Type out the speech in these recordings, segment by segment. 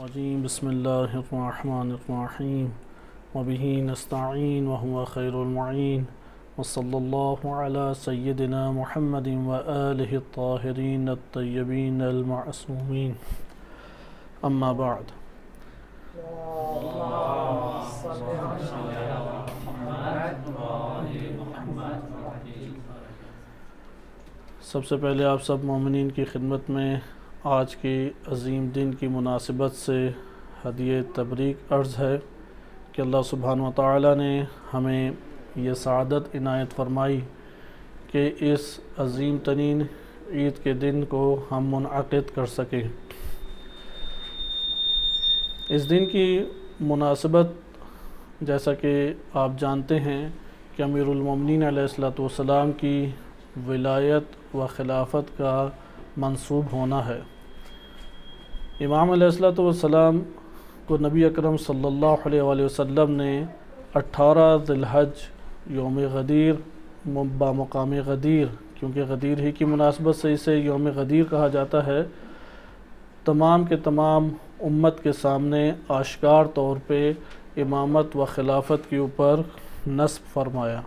الرجیم بسم اللہ الرحمن الرحیم وبہ نستعین وهو خیر المعین وصلی اللہ علی سیدنا محمد وآلہ الطاہرین الطیبین المعصومین اما بعد۔ سب سے پہلے آپ سب مومنین کی خدمت میں آج کی عظیم دن کی مناسبت سے ہدیہ تبریک عرض ہے کہ اللہ سبحانہ و تعالی نے ہمیں یہ سعادت عنایت فرمائی کہ اس عظیم ترین عید کے دن کو ہم منعقد کر سکیں۔ اس دن کی مناسبت جیسا کہ آپ جانتے ہیں کہ امیر المومنین علیہ السلام کی ولایت و خلافت کا منصوب ہونا ہے۔ امام علیہ السلام کو نبی اکرم صلی اللہ علیہ وآلہ وسلم نے 18 ذی الحج یوم غدیر بمقام غدیر، کیونکہ غدیر ہی کی مناسبت سے اسے یوم غدیر کہا جاتا ہے، تمام کے تمام امت کے سامنے آشکار طور پہ امامت و خلافت کے اوپر نصب فرمایا۔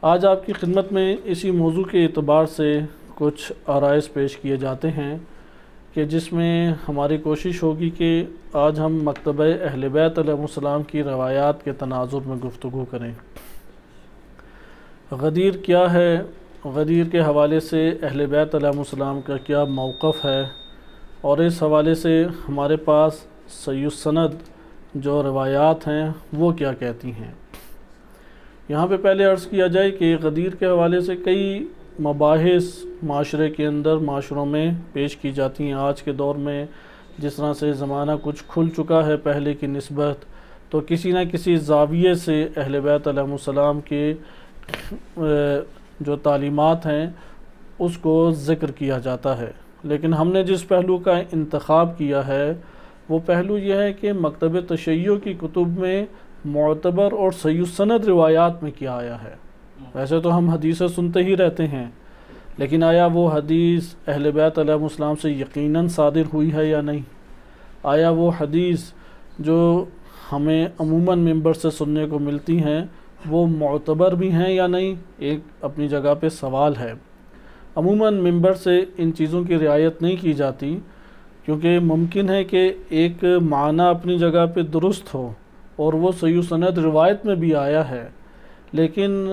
آج آپ کی خدمت میں اسی موضوع کے اعتبار سے کچھ آرائز پیش کیے جاتے ہیں کہ جس میں ہماری کوشش ہوگی کہ آج ہم مکتبہ اہل بیت علیہ السلام کی روایات کے تناظر میں گفتگو کریں۔ غدیر کیا ہے؟ غدیر کے حوالے سے اہل بیت علیہ السلام کا کیا موقف ہے، اور اس حوالے سے ہمارے پاس صحیح السند جو روایات ہیں وہ کیا کہتی ہیں۔ یہاں پہ پہلے عرض کیا جائے کہ غدیر کے حوالے سے کئی مباحث معاشرے کے اندر معاشروں میں پیش کی جاتی ہیں۔ آج کے دور میں جس طرح سے زمانہ کچھ کھل چکا ہے پہلے کی نسبت، تو کسی نہ کسی زاویے سے اہل بیت علیہ السلام کے جو تعلیمات ہیں اس کو ذکر کیا جاتا ہے، لیکن ہم نے جس پہلو کا انتخاب کیا ہے وہ پہلو یہ ہے کہ مکتب تشیع کی کتب میں معتبر اور صحیح السند روایات میں کیا آیا ہے۔ ویسے تو ہم حدیثیں سنتے ہی رہتے ہیں، لیکن آیا وہ حدیث اہل بیت علیہ السلام سے یقیناً صادر ہوئی ہے یا نہیں؟ آیا وہ حدیث جو ہمیں عموماً ممبر سے سننے کو ملتی ہیں وہ معتبر بھی ہیں یا نہیں؟ ایک اپنی جگہ پہ سوال ہے۔ عموماً ممبر سے ان چیزوں کی رعایت نہیں کی جاتی، کیونکہ ممکن ہے کہ ایک معنی اپنی جگہ پہ درست ہو اور وہ صحیح سند روایت میں بھی آیا ہے، لیکن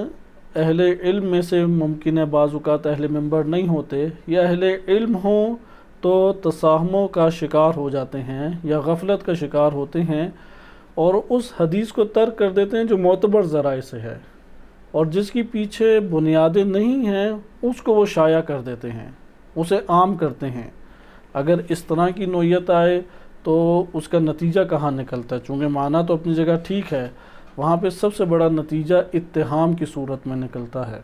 اہل علم میں سے ممکن ہے بعض اوقات اہل ممبر نہیں ہوتے، یا اہل علم ہوں تو تساہموں کا شکار ہو جاتے ہیں یا غفلت کا شکار ہوتے ہیں، اور اس حدیث کو ترک کر دیتے ہیں جو معتبر ذرائع سے ہے، اور جس کی پیچھے بنیادیں نہیں ہیں اس کو وہ شائع کر دیتے ہیں، اسے عام کرتے ہیں۔ اگر اس طرح کی نوعیت آئے تو اس کا نتیجہ کہاں نکلتا ہے؟ چونکہ معنی تو اپنی جگہ ٹھیک ہے، وہاں پہ سب سے بڑا نتیجہ اتہام کی صورت میں نکلتا ہے،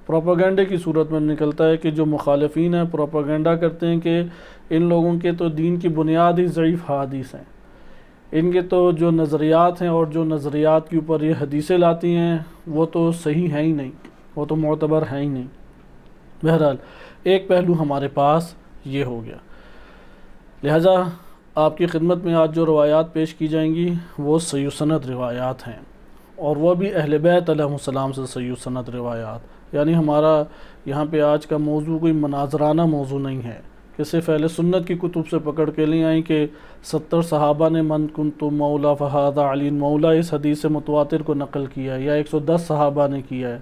پروپیگنڈے کی صورت میں نکلتا ہے، کہ جو مخالفین ہیں پروپیگنڈا کرتے ہیں کہ ان لوگوں کے تو دین کی بنیاد ہی ضعیف حدیث ہیں، ان کے تو جو نظریات ہیں اور جو نظریات کے اوپر یہ حدیثیں لاتی ہیں وہ تو صحیح ہیں ہی نہیں، وہ تو معتبر ہیں ہی نہیں۔ بہرحال ایک پہلو ہمارے پاس یہ ہو گیا، لہذا آپ کی خدمت میں آج جو روایات پیش کی جائیں گی وہ صحیح سند روایات ہیں، اور وہ بھی اہل بیت علیہ السلام سے صحیح سند روایات۔ یعنی ہمارا یہاں پہ آج کا موضوع کوئی مناظرانہ موضوع نہیں ہے کہ صرف اہل سنت کی کتب سے پکڑ کے لے آئیں کہ 70 صحابہ نے من کنت مولا فہذا علی مولا اس حدیث متواتر کو نقل کیا ہے، یا 110 صحابہ نے کیا ہے،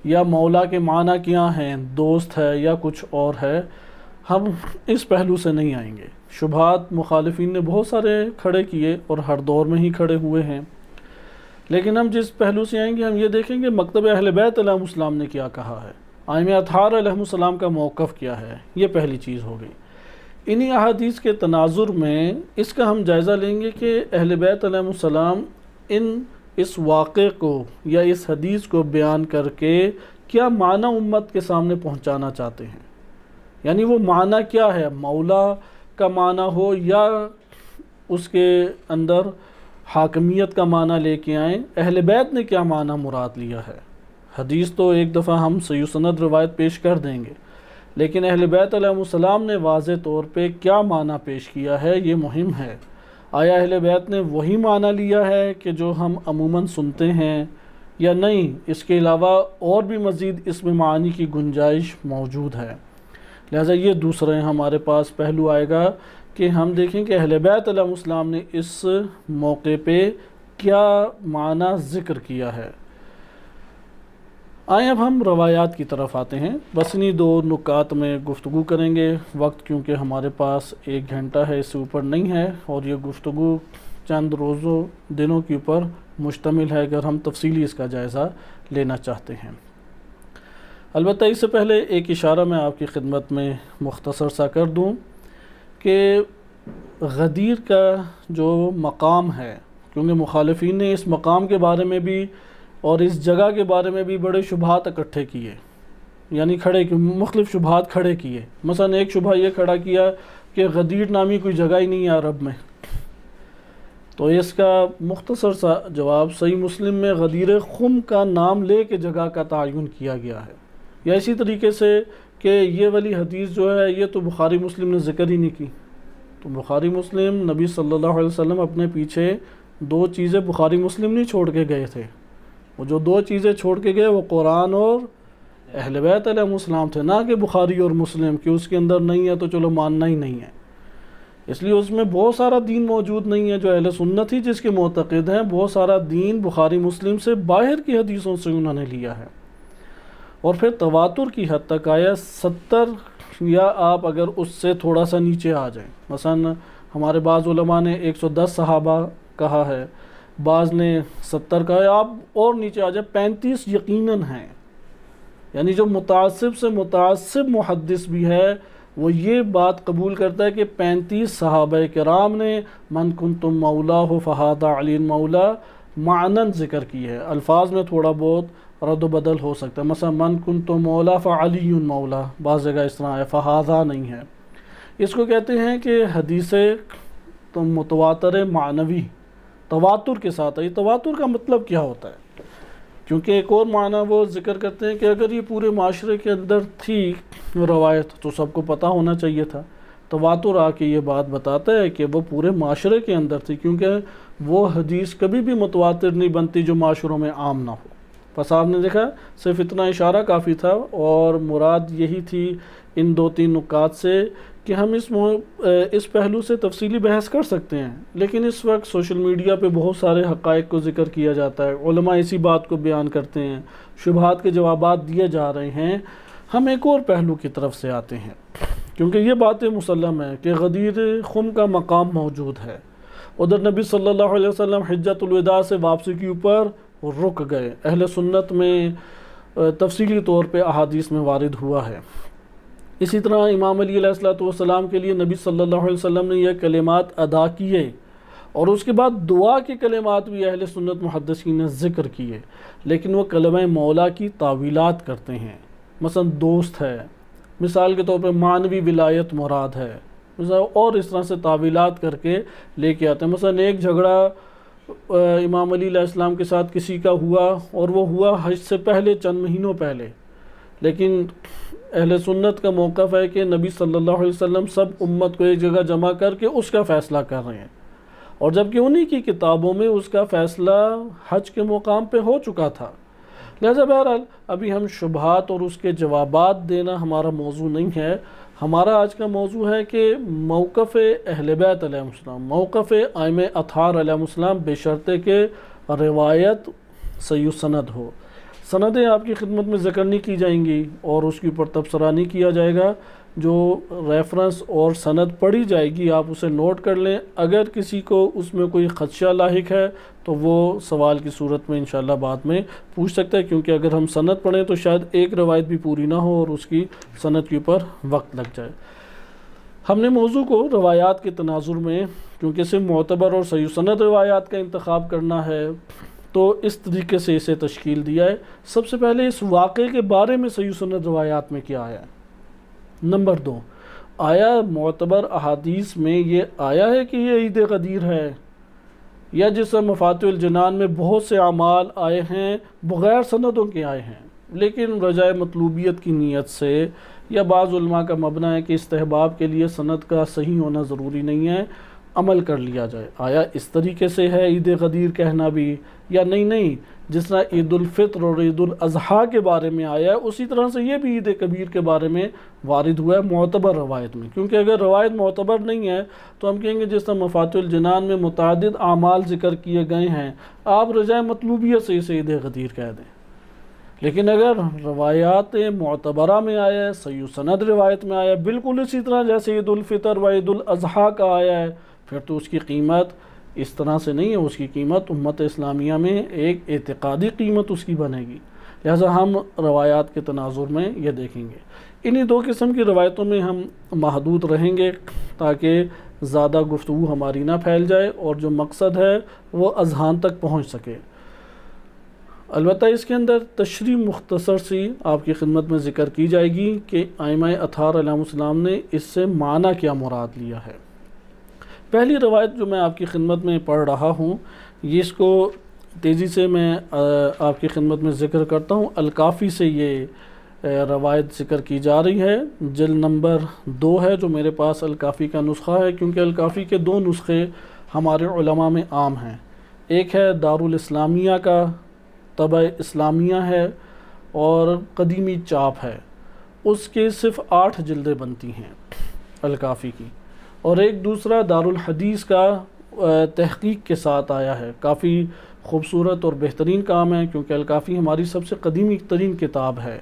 یا مولا کے معنی کیا ہیں، دوست ہے یا کچھ اور ہے۔ ہم اس پہلو سے نہیں آئیں گے۔ شبہات مخالفین نے بہت سارے کھڑے کیے اور ہر دور میں ہی کھڑے ہوئے ہیں، لیکن ہم جس پہلو سے آئیں گے ہم یہ دیکھیں گے مکتب اہل بیت علیہ السلام نے کیا کہا ہے، ائمہ اطہار علیہ السلام کا موقف کیا ہے۔ یہ پہلی چیز ہو گئی۔ انہی احادیث کے تناظر میں اس کا ہم جائزہ لیں گے کہ اہل بیت علیہ السلام اس واقعے کو یا اس حدیث کو بیان کر کے کیا معنی امت کے سامنے پہنچانا چاہتے ہیں۔ یعنی وہ معنی کیا ہے، مولا کا معنی ہو یا اس کے اندر حاکمیت کا معنی لے کے آئیں، اہل بیت نے کیا معنی مراد لیا ہے۔ حدیث تو ایک دفعہ ہم صحیح سند روایت پیش کر دیں گے، لیکن اہل بیت علیہ السلام نے واضح طور پہ کیا معنی پیش کیا ہے یہ مہم ہے۔ آیا اہل بیت نے وہی معنی لیا ہے کہ جو ہم عموماً سنتے ہیں یا نہیں، اس کے علاوہ اور بھی مزید اس میں معانی کی گنجائش موجود ہے؟ لہٰذا یہ دوسرے ہمارے پاس پہلو آئے گا کہ ہم دیکھیں کہ اہل بیت علیہ السلام نے اس موقع پہ کیا معنی ذکر کیا ہے۔ آئیں اب ہم روایات کی طرف آتے ہیں، بس انہی دو نکات میں گفتگو کریں گے، وقت کیونکہ ہمارے پاس 1 گھنٹہ ہے، اس سے اوپر نہیں ہے، اور یہ گفتگو چند روزوں دنوں کے اوپر مشتمل ہے اگر ہم تفصیلی اس کا جائزہ لینا چاہتے ہیں۔ البتہ اس سے پہلے ایک اشارہ میں آپ کی خدمت میں مختصر سا کر دوں کہ غدیر کا جو مقام ہے، کیونکہ مخالفین نے اس مقام کے بارے میں بھی اور اس جگہ کے بارے میں بھی بڑے شبہات اکٹھے کیے، یعنی مختلف شبہات کھڑے کیے۔ مثلا ایک شبہ یہ کھڑا کیا کہ غدیر نامی کوئی جگہ ہی نہیں ہے عرب میں، تو اس کا مختصر سا جواب صحیح مسلم میں غدیر خم کا نام لے کے جگہ کا تعین کیا گیا ہے۔ یا اسی طریقے سے کہ یہ والی حدیث جو ہے یہ تو بخاری مسلم نے ذکر ہی نہیں کی، تو بخاری مسلم نبی صلی اللہ علیہ وسلم اپنے پیچھے 2 چیزیں بخاری مسلم نہیں چھوڑ کے گئے تھے، وہ جو 2 چیزیں چھوڑ کے گئے وہ قرآن اور اہل بیت علیہ السلام تھے، نہ کہ بخاری اور مسلم کہ اس کے اندر نہیں ہے تو چلو ماننا ہی نہیں ہے۔ اس لیے اس میں بہت سارا دین موجود نہیں ہے جو اہل سنت ہی جس کے معتقد ہیں، بہت سارا دین بخاری مسلم سے باہر کی حدیثوں سے انہوں نے لیا ہے۔ اور پھر تواتر کی حد تک آیا 70 یا آپ اگر اس سے تھوڑا سا نیچے آ جائیں، مثلا ہمارے بعض علماء نے 110 صحابہ کہا ہے، بعض نے 70 کہا ہے، آپ اور نیچے آ جائیں 35 یقیناً ہیں۔ یعنی جو متعصب سے متعصب محدث بھی ہے وہ یہ بات قبول کرتا ہے کہ 35 صحابہ کرام نے من کنتم مولاہ فہذا علی مولا معنن ذکر کی ہے، الفاظ میں تھوڑا بہت رد و بدل ہو سکتا ہے، مثلا من کنتم مولا فعلی مولا، بعض جگہ اس طرح ہے، فہذا نہیں ہے۔ اس کو کہتے ہیں کہ حدیث متواتر معنوی تواتر کے ساتھ ہے۔ تواتر کا مطلب کیا ہوتا ہے؟ کیونکہ ایک اور معنی وہ ذکر کرتے ہیں کہ اگر یہ پورے معاشرے کے اندر تھی روایت تو سب کو پتہ ہونا چاہیے تھا۔ تواتر آ کے یہ بات بتاتا ہے کہ وہ پورے معاشرے کے اندر تھی، کیونکہ وہ حدیث کبھی بھی متواتر نہیں بنتی جو معاشروں میں عام نہ ہو۔ بس آپ نے دیکھا صرف اتنا اشارہ کافی تھا، اور مراد یہی تھی ان 2-3 نکات سے کہ ہم اس پہلو سے تفصیلی بحث کر سکتے ہیں، لیکن اس وقت سوشل میڈیا پہ بہت سارے حقائق کو ذکر کیا جاتا ہے، علماء اسی بات کو بیان کرتے ہیں، شبہات کے جوابات دیے جا رہے ہیں۔ ہم ایک اور پہلو کی طرف سے آتے ہیں، کیونکہ یہ باتیں مسلم ہے کہ غدیر خم کا مقام موجود ہے۔ ادھر نبی صلی اللہ علیہ وسلم حجۃ الوداع سے واپسی کے اوپر رک گئے، اہل سنت میں تفصیلی طور پہ احادیث میں وارد ہوا ہے۔ اسی طرح امام علی علیہ السلام کے لیے نبی صلی اللہ علیہ وسلم نے یہ کلمات ادا کیے، اور اس کے بعد دعا کے کلمات بھی اہل سنت محدثین نے ذکر کیے، لیکن وہ کلمہ مولا کی تعویلات کرتے ہیں۔ مثلا دوست ہے، مثال کے طور پہ معنوی ولایت مراد ہے، اور اس طرح سے تعویلات کر کے لے کے آتے ہیں۔ مثلا ایک جھگڑا امام علی علیہ السلام کے ساتھ کسی کا ہوا، اور وہ ہوا حج سے پہلے چند مہینوں پہلے، لیکن اہل سنت کا موقف ہے کہ نبی صلی اللہ علیہ وسلم سب امت کو ایک جگہ جمع کر کے اس کا فیصلہ کر رہے ہیں، اور جبکہ انہی کی کتابوں میں اس کا فیصلہ حج کے مقام پہ ہو چکا تھا۔ لہذا بہرحال ابھی ہم شبہات اور اس کے جوابات دینا ہمارا موضوع نہیں ہے، ہمارا آج کا موضوع ہے کہ موقف اہل بیت علیہ السلام، موقف ائمہ اطہار علیہ السلام، بشرطے کہ روایت صحیح سند ہو۔ سندیں آپ کی خدمت میں ذکر نہیں کی جائیں گی اور اس کے اوپر تبصرہ نہیں کیا جائے گا، جو ریفرنس اور سند پڑھی جائے گی آپ اسے نوٹ کر لیں، اگر کسی کو اس میں کوئی خدشہ لاحق ہے تو وہ سوال کی صورت میں انشاءاللہ بعد میں پوچھ سکتا ہے، کیونکہ اگر ہم سند پڑھیں تو شاید ایک روایت بھی پوری نہ ہو اور اس کی سند کے اوپر وقت لگ جائے۔ ہم نے موضوع کو روایات کے تناظر میں، کیونکہ صرف معتبر اور صحیح سند روایات کا انتخاب کرنا ہے، تو اس طریقے سے اسے تشکیل دیا ہے۔ سب سے پہلے اس واقعے کے بارے میں صحیح سند روایات میں کیا آیا ہے۔ نمبر 2، آیا معتبر احادیث میں یہ آیا ہے کہ یہ عید غدیر ہے، یا جس مفاتیح الجنان میں بہت سے اعمال آئے ہیں بغیر سندوں کے آئے ہیں، لیکن رجائے مطلوبیت کی نیت سے یا بعض علماء کا مبنا ہے کہ استحباب کے لیے سند کا صحیح ہونا ضروری نہیں ہے، عمل کر لیا جائے۔ آیا اس طریقے سے ہے عید غدیر کہنا بھی، یا نہیں جس طرح عید الفطر اور عید الاضحیٰ کے بارے میں آیا ہے اسی طرح سے یہ بھی عید کبیر کے بارے میں وارد ہوا ہے معتبر روایت میں، کیونکہ اگر روایت معتبر نہیں ہے تو ہم کہیں گے جس طرح مفاتیح الجنان میں متعدد اعمال ذکر کیے گئے ہیں، آپ رجاء مطلوبیت سے اسے عید غدیر کہہ دیں۔ لیکن اگر روایات معتبرہ میں آیا ہے، صحیح سند روایت میں آیا ہے، بالکل اسی طرح جیسے عید الفطر و عید الاضحیٰ کا آیا ہے، پھر تو اس کی قیمت اس طرح سے نہیں ہے، اس کی قیمت امت اسلامیہ میں ایک اعتقادی قیمت اس کی بنے گی۔ لہذا ہم روایات کے تناظر میں یہ دیکھیں گے، انہی دو قسم کی روایتوں میں ہم محدود رہیں گے تاکہ زیادہ گفتگو ہماری نہ پھیل جائے اور جو مقصد ہے وہ اذہان تک پہنچ سکے۔ البتہ اس کے اندر تشریح مختصر سی آپ کی خدمت میں ذکر کی جائے گی کہ ائمہ اطہار علیہ السلام نے اس سے معنی کیا مراد لیا ہے۔ پہلی روایت جو میں آپ کی خدمت میں پڑھ رہا ہوں، یہ اس کو تیزی سے میں آپ کی خدمت میں ذکر کرتا ہوں۔ الکافی سے یہ روایت ذکر کی جا رہی ہے، جلد نمبر 2 ہے جو میرے پاس الکافی کا نسخہ ہے، کیونکہ الکافی کے 2 نسخے ہمارے علماء میں عام ہیں۔ ایک ہے دارالاسلامیہ کا طبع اسلامیہ ہے اور قدیمی چاپ ہے، اس کے صرف 8 جلدیں بنتی ہیں الکافی کی، اور ایک دوسرا دارالحدیث کا تحقیق کے ساتھ آیا ہے، کافی خوبصورت اور بہترین کام ہے، کیونکہ الکافی ہماری سب سے قدیمی ترین کتاب ہے۔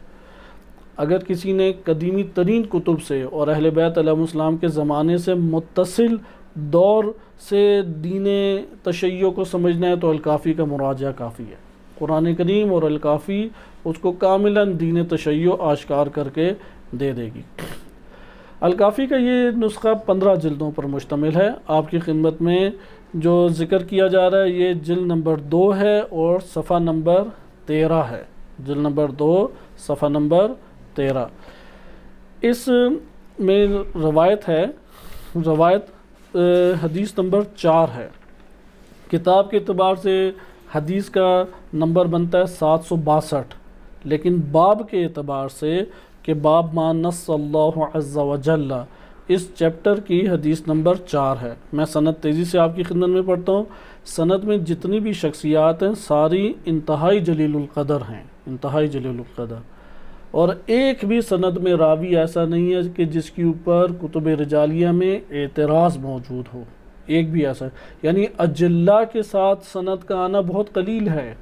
اگر کسی نے قدیمی ترین کتب سے اور اہل بیت علیہ السلام کے زمانے سے متصل دور سے دین تشیع کو سمجھنا ہے تو الکافی کا مراجعہ کافی ہے۔ قرآن کریم اور الکافی اس کو کاملاً دین تشیع آشکار کر کے دے دے گی۔ الکافی کا یہ نسخہ 15 جلدوں پر مشتمل ہے۔ آپ کی خدمت میں جو ذکر کیا جا رہا ہے یہ جلد نمبر 2 ہے اور صفحہ نمبر 13 ہے، جلد نمبر 2 صفحہ نمبر 13۔ اس میں روایت ہے، روایت حدیث نمبر 4 ہے۔ کتاب کے اعتبار سے حدیث کا نمبر بنتا ہے 762، لیکن باب کے اعتبار سے کہ باب ما نص اللہ عز و جل، اس چیپٹر کی حدیث نمبر 4 ہے۔ میں سند تیزی سے آپ کی خدمت میں پڑھتا ہوں۔ سند میں جتنی بھی شخصیات ہیں ساری انتہائی جلیل القدر ہیں، انتہائی جلیل القدر، اور ایک بھی سند میں راوی ایسا نہیں ہے کہ جس کے اوپر کتب رجالیہ میں اعتراض موجود ہو، ایک بھی ایسا، یعنی اجلہ کے ساتھ سند کا آنا بہت قلیل ہے،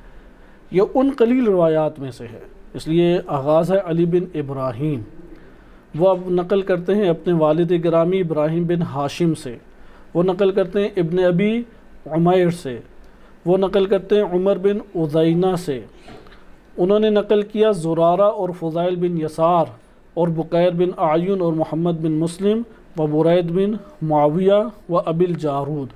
یہ ان قلیل روایات میں سے ہے۔ اس لیے آغاز ہے علی بن ابراہیم، وہ اب نقل کرتے ہیں اپنے والد گرامی ابراہیم بن ہاشم سے، وہ نقل کرتے ہیں ابن ابی عمیر سے، وہ نقل کرتے ہیں عمر بن عزینہ سے، انہوں نے نقل کیا زرارہ اور فضائل بن یسار اور بقیر بن اعین اور محمد بن مسلم و برید بن معاویہ و ابی الجارود۔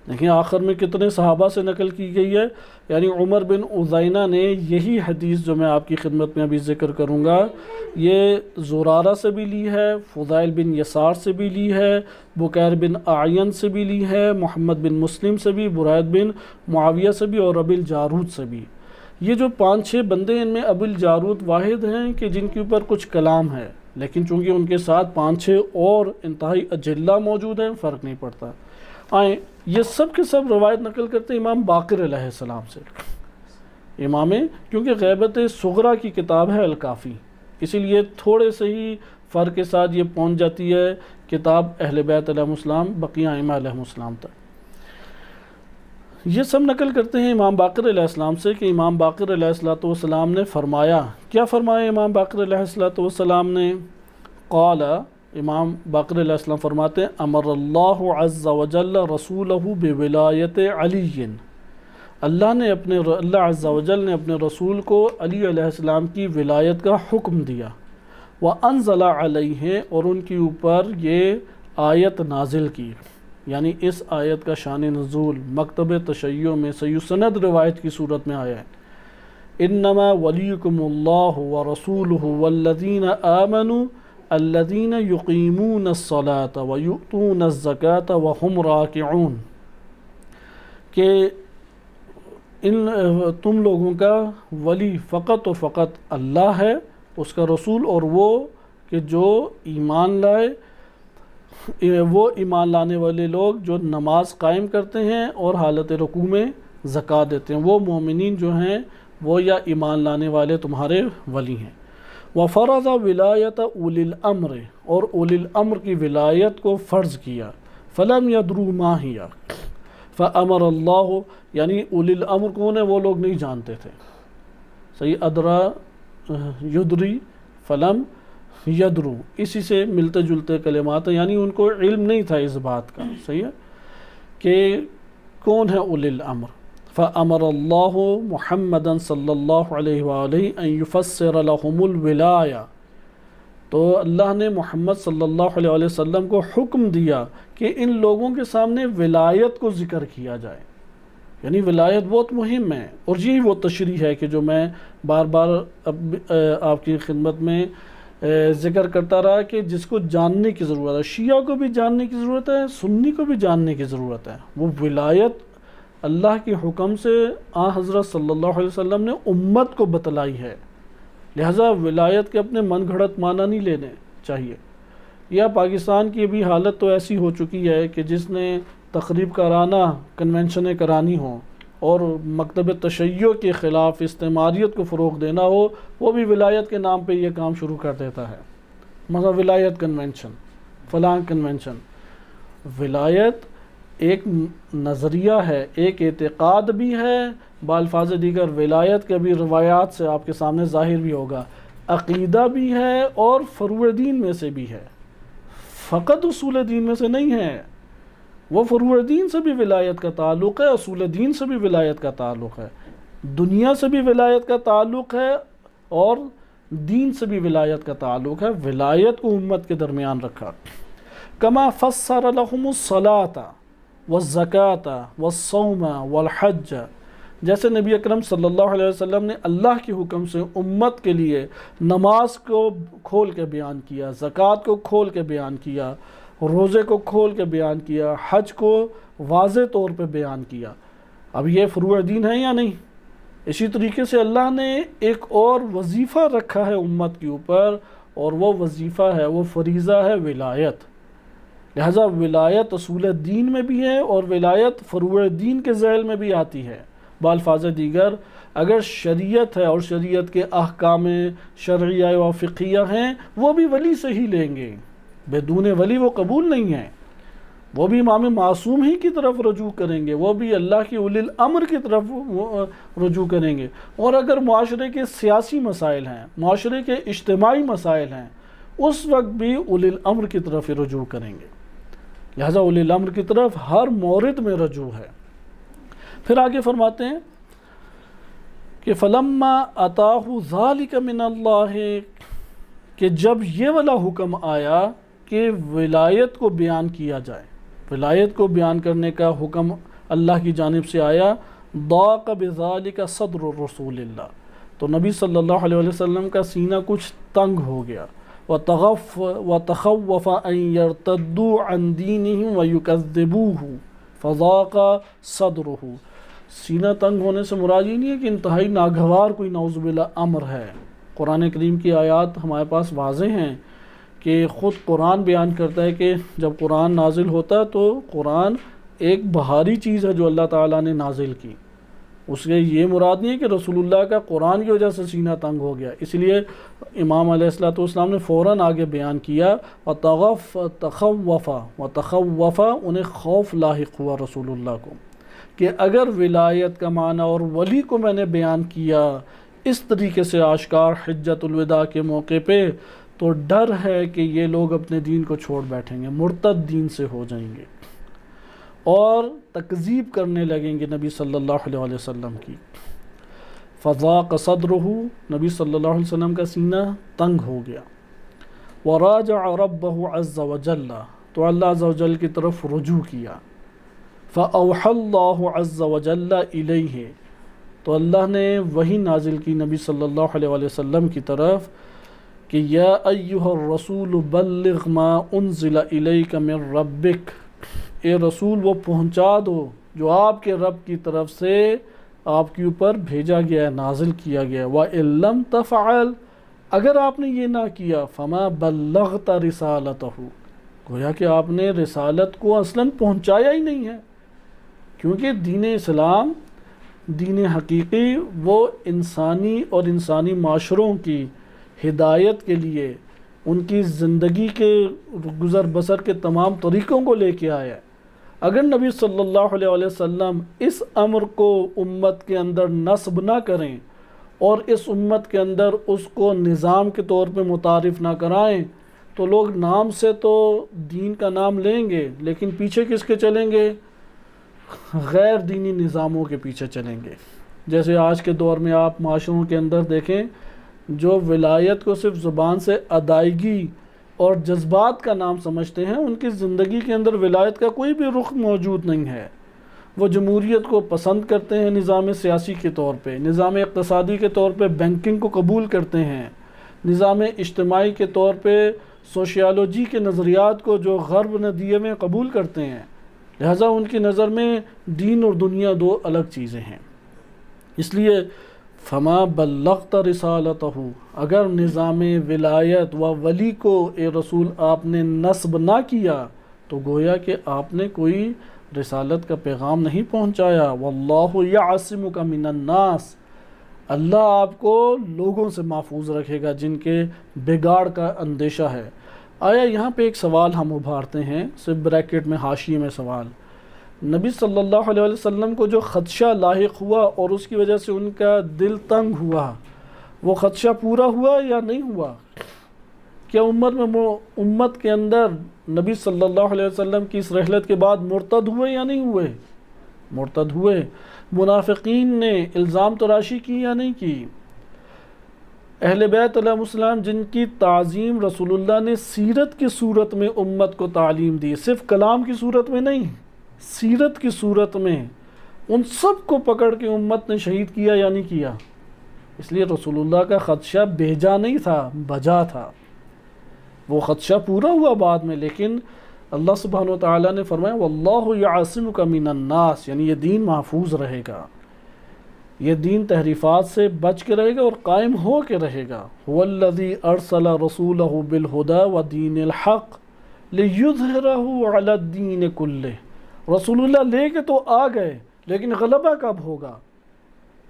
دیکھیں آخر میں کتنے صحابہ سے نقل کی گئی ہے، یعنی عمر بن عزینہ نے یہی حدیث جو میں آپ کی خدمت میں ابھی ذکر کروں گا یہ زرارہ سے بھی لی ہے، فضائل بن یسار سے بھی لی ہے، بقیر بن اعین سے بھی لی ہے، محمد بن مسلم سے بھی، برید بن معاویہ سے بھی اور ابی الجارود سے بھی۔ یہ جو 5-6 بندے ان میں ابی الجارود واحد ہیں کہ جن کے اوپر کچھ کلام ہے، لیکن چونکہ ان کے ساتھ 5-6 اور انتہائی اجلہ موجود ہیں فرق نہیں پڑتا۔ آئیں یہ سب کے سب روایت نقل کرتے ہیں امام باقر علیہ السلام سے، امام، کیونکہ غیبت صغرا کی کتاب ہے الکافی، اسی لیے تھوڑے سے ہی فرق کے ساتھ یہ پہنچ جاتی ہے کتاب اہل بیت علیہ السلام بقیہ ائمہ علیہ السلام تک۔ یہ سب نقل کرتے ہیں امام باقر علیہ السلام سے کہ امام باقر علیہ السلام نے فرمایا، کیا فرمایا امام باقر علیہ السلام نے؟ قال، امام باقر علیہ السلام فرماتے ہیں امر اللہ عز و جل رسولہ بولایت علی، اللہ عز و جل نے اپنے رسول کو علی علیہ السلام کی ولایت کا حکم دیا، وانزل علیہ، اور ان کے اوپر یہ آیت نازل کی، یعنی اس آیت کا شان نزول مکتب تشیع میں صحیح سند روایت کی صورت میں آیا ہے، انما ولیکم اللہ ورسولہ والذین آمنوا الذین یقیمون الصلاۃ ویؤتون الزکاۃ وہم راکعون، کہ تم لوگوں کا ولی فقط و فقط اللہ ہے، اس کا رسول اور وہ کہ جو ایمان لائے وہ ایمان لانے والے لوگ جو نماز قائم کرتے ہیں اور حالت رکوع میں زکوٰۃ دیتے ہیں، وہ مومنین جو ہیں وہ یا ایمان لانے والے تمہارے ولی ہیں۔ وَفَرَضَ وِلَایَةَ أُولِي الْأَمْرِ، اور اولی الامر کی ولایت کو فرض کیا۔ فَلَمْ يَدْرُوا مَا هِيَ فَأَمَرَ اللَّهُ، یعنی اولی الامر کون ہے وہ لوگ نہیں جانتے تھے، صحیح، ادرا یدری فلم یدرو، اسی سے ملتے جلتے کلمات ہیں، یعنی ان کو علم نہیں تھا اس بات کا، صحیح ہے، کہ کون ہے اولی الامر۔ فَأَمَرَ اللَّهُ مُحَمَّدًا صلی اللہ علیہ وآلہ أَن يُفَسِّرَ لَهُمُ الْوِلَایَةَ، تو اللہ نے محمد صلی اللہ علیہ وسلم کو حکم دیا کہ ان لوگوں کے سامنے ولایت کو ذکر کیا جائے، یعنی ولایت بہت مہم ہے، اور یہی وہ تشریح ہے کہ جو میں بار بار آپ کی خدمت میں ذکر کرتا رہا کہ جس کو جاننے کی ضرورت ہے، شیعہ کو بھی جاننے کی ضرورت ہے، سنی کو بھی جاننے کی ضرورت ہے۔ وہ ولایت اللہ کے حکم سے حضرت صلی اللہ علیہ وسلم نے امت کو بتلائی ہے، لہٰذا ولایت کے اپنے من گھڑت معنی نہیں لینے چاہیے۔ یا پاکستان کی بھی حالت تو ایسی ہو چکی ہے کہ جس نے تقریب کرانا، کنونشنیں کرانی ہوں اور مکتب تشیع کے خلاف استعماریت کو فروغ دینا ہو، وہ بھی ولایت کے نام پہ یہ کام شروع کر دیتا ہے، مثلا ولایت کنونشن، فلاں کنونشن۔ ولایت ایک نظریہ ہے، ایک اعتقاد بھی ہے، بالفاظ دیگر ولایت کے بھی روایات سے آپ کے سامنے ظاہر بھی ہوگا، عقیدہ بھی ہے اور فروع دین میں سے بھی ہے، فقط اصول دین میں سے نہیں ہے۔ وہ فروع دین سے بھی ولایت کا تعلق ہے، اصول دین سے بھی ولایت کا تعلق ہے، دنیا سے بھی ولایت کا تعلق ہے اور دین سے بھی ولایت کا تعلق ہے۔ ولایت کو امت کے درمیان رکھا۔ کما فسر لهم الصلاۃ والزکاۃ والصوم والحج، جیسے نبی اکرم صلی اللہ علیہ وسلم نے اللہ کے حکم سے امت کے لیے نماز کو کھول کے بیان کیا، زکوٰۃ کو کھول کے بیان کیا، روزے کو کھول کے بیان کیا، حج کو واضح طور پہ بیان کیا۔ اب یہ فروع دین ہے یا نہیں؟ اسی طریقے سے اللہ نے ایک اور وظیفہ رکھا ہے امت کے اوپر، اور وہ وظیفہ ہے، وہ فریضہ ہے ولایت۔ لہذا ولایت اصول دین میں بھی ہے اور ولایت فروع دین کے ذیل میں بھی آتی ہے۔ بالفاظ دیگر اگر شریعت ہے اور شریعت کے احکام شرعیہ و فقہیہ ہیں، وہ بھی ولی سے ہی لیں گے، بدون ولی وہ قبول نہیں ہے۔ وہ بھی امام معصوم ہی کی طرف رجوع کریں گے، وہ بھی اللہ کی اولی الامر کی طرف رجوع کریں گے۔ اور اگر معاشرے کے سیاسی مسائل ہیں، معاشرے کے اجتماعی مسائل ہیں، اس وقت بھی اولی الامر کی طرف رجوع کریں گے۔ لہذا اولی الامر کی طرف ہر مورد میں رجوع ہے۔ پھر آگے فرماتے ہیں کہ فَلَمَّا أَتَاهُ ذَلِكَ مِنَ اللَّهِ، کہ جب یہ والا حکم آیا کہ ولایت کو بیان کیا جائے، ولایت کو بیان کرنے کا حکم اللہ کی جانب سے آیا، ضاق بذالک صدر رسول اللہ، تو نبی صلی اللہ علیہ وسلم کا سینہ کچھ تنگ ہو گیا، وتخوف ان يرتدوا عن دینهم ويكذبوه فضاق صدره۔ سینہ تنگ ہونے سے مراد یہ نہیں ہے کہ انتہائی ناگوار کوئی نعوذ باللہ امر ہے۔ قرآن کریم کی آیات ہمارے پاس واضح ہیں کہ خود قرآن بیان کرتا ہے کہ جب قرآن نازل ہوتا ہے تو قرآن ایک بہاری چیز ہے جو اللہ تعالیٰ نے نازل کی، اس کے یہ مراد نہیں ہے کہ رسول اللہ کا قرآن کی وجہ سے سینہ تنگ ہو گیا۔ اس لیے امام علیہ السلام نے فوراً آگے بیان کیا، وتخوف، انہیں خوف لاحق ہوا رسول اللہ کو، کہ اگر ولایت کا معنی اور ولی کو میں نے بیان کیا اس طریقے سے آشکار حجت الوداع کے موقع پہ، تو ڈر ہے کہ یہ لوگ اپنے دین کو چھوڑ بیٹھیں گے، مرتد دین سے ہو جائیں گے اور تکذیب کرنے لگیں گے نبی صلی اللہ علیہ وسلم کی۔ فضاق صدرہ، نبی صلی اللہ علیہ وسلم کا سینہ تنگ ہو گیا۔ وراجع ربہ عز وجل، تو اللہ عز وجل کی طرف رجوع کیا۔ فأوحى اللہ عز وجل الیہ، تو اللہ نے وحی نازل کی نبی صلی اللہ علیہ وسلم کی طرف کہ یا ایہا الرسول بلغ ما انزل الیک من ربک، اے رسول وہ پہنچا دو جو آپ کے رب کی طرف سے آپ کے اوپر بھیجا گیا ہے، نازل کیا گیا ہے۔ وَإِن لَّمْ تَفْعَلْ، اگر آپ نے یہ نہ کیا فما بلغت رسالتہ، گویا کہ آپ نے رسالت کو اصلاً پہنچایا ہی نہیں ہے، کیونکہ دین اسلام دین حقیقی وہ انسانی اور انسانی معاشروں کی ہدایت کے لیے ان کی زندگی کے گزر بسر کے تمام طریقوں کو لے کے آیا ہے۔ اگر نبی صلی اللہ علیہ وسلم اس امر کو امت کے اندر نصب نہ کریں اور اس امت کے اندر اس کو نظام کے طور پہ متعارف نہ کرائیں تو لوگ نام سے تو دین کا نام لیں گے لیکن پیچھے کس کے چلیں گے؟ غیر دینی نظاموں کے پیچھے چلیں گے۔ جیسے آج کے دور میں آپ معاشروں کے اندر دیکھیں، جو ولایت کو صرف زبان سے ادائیگی اور جذبات کا نام سمجھتے ہیں، ان کی زندگی کے اندر ولایت کا کوئی بھی رخ موجود نہیں ہے۔ وہ جمہوریت کو پسند کرتے ہیں نظام سیاسی کے طور پہ، نظام اقتصادی کے طور پہ بینکنگ کو قبول کرتے ہیں، نظام اجتماعی کے طور پہ سوشیالوجی کے نظریات کو جو غرب نے دیے میں قبول کرتے ہیں۔ لہٰذا ان کی نظر میں دین اور دنیا دو الگ چیزیں ہیں۔ اس لیے فما بلغت رسالتہ، اگر نظام ولایت و ولی کو اے رسول آپ نے نصب نہ کیا تو گویا کہ آپ نے کوئی رسالت کا پیغام نہیں پہنچایا۔ واللہ یعصمک من الناس، اللہ آپ کو لوگوں سے محفوظ رکھے گا جن کے بگاڑ کا اندیشہ ہے۔ آیا یہاں پہ ایک سوال ہم ابھارتے ہیں، صرف بریکٹ میں حاشیے میں سوال، نبی صلی اللہ علیہ وسلم کو جو خدشہ لاحق ہوا اور اس کی وجہ سے ان کا دل تنگ ہوا، وہ خدشہ پورا ہوا یا نہیں ہوا؟ کیا امت کے اندر نبی صلی اللہ علیہ وسلم کی اس رحلت کے بعد مرتد ہوئے یا نہیں ہوئے؟ مرتد ہوئے۔ منافقین نے الزام تراشی کی یا نہیں کی؟ اہل بیت علیہ السلام جن کی تعظیم رسول اللہ نے سیرت کی صورت میں امت کو تعلیم دی، صرف کلام کی صورت میں نہیں، سیرت کی صورت میں، ان سب کو پکڑ کے امت نے شہید کیا یا نہیں کیا؟ اس لیے رسول اللہ کا خدشہ بھیجا نہیں تھا، بجا تھا۔ وہ خدشہ پورا ہوا بعد میں، لیکن اللہ سبحانہ و تعالیٰ نے فرمایا واللہ یعصمک من الناس، یعنی یہ دین محفوظ رہے گا، یہ دین تحریفات سے بچ کے رہے گا اور قائم ہو کے رہے گا۔ هو الذی ارسل رسولہ بالہدی ودین الحق لیظہرہ علی الدین کلہ، رسول اللہ لے کے تو آ گئے لیکن غلبہ کب ہوگا؟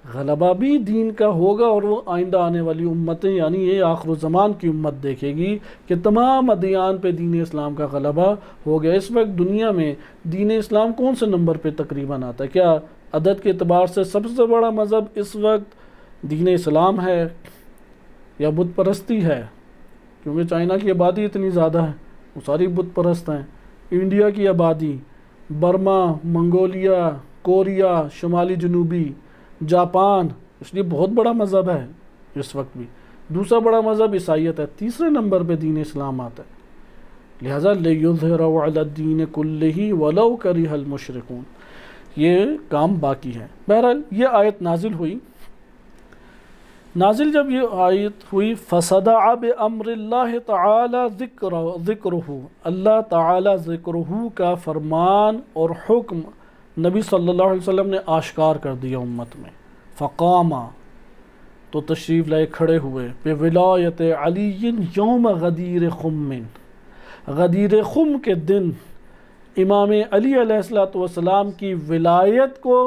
غلبہ بھی دین کا ہوگا، اور وہ آئندہ آنے والی امتیں یعنی یہ آخر الزمان کی امت دیکھے گی کہ تمام ادیان پہ دین اسلام کا غلبہ ہو گیا۔ اس وقت دنیا میں دین اسلام کون سے نمبر پہ تقریباً آتا ہے؟ کیا عدد کے اعتبار سے سب سے بڑا مذہب اس وقت دین اسلام ہے یا بت پرستی ہے؟ کیونکہ چائنا کی آبادی اتنی زیادہ ہے، وہ ساری بت پرست ہیں۔ انڈیا کی آبادی، برما، منگولیا، کوریا، شمالی جنوبی، جاپان، اس لیے بہت بڑا مذہب ہے اس وقت بھی۔ دوسرا بڑا مذہب عیسائیت ہے، تیسرے نمبر پہ دین اسلام آتا ہے۔ لہٰذا لِيُظْهِرَهُ عَلَى الدِّينِ كُلِّهِ وَلَوْ كَرِهَ الْمُشْرِكُونَ، یہ کام باقی ہے۔ بہرحال یہ آیت نازل ہوئی، جب یہ آیت ہوئی فَصَدَعَ بِأَمْرِ اللَّهِ تَعَالَى ذِكْرُهُ، اللہ تعالی ذکرہ کا فرمان اور حکم نبی صلی اللہ علیہ وسلم نے آشکار کر دیا امت میں۔ فقامہ، تو تشریف لائے کھڑے ہوئے، بولایت علی یوم غدیر خم، غدیر خم کے دن امام علی علیہ السلام کی ولایت کو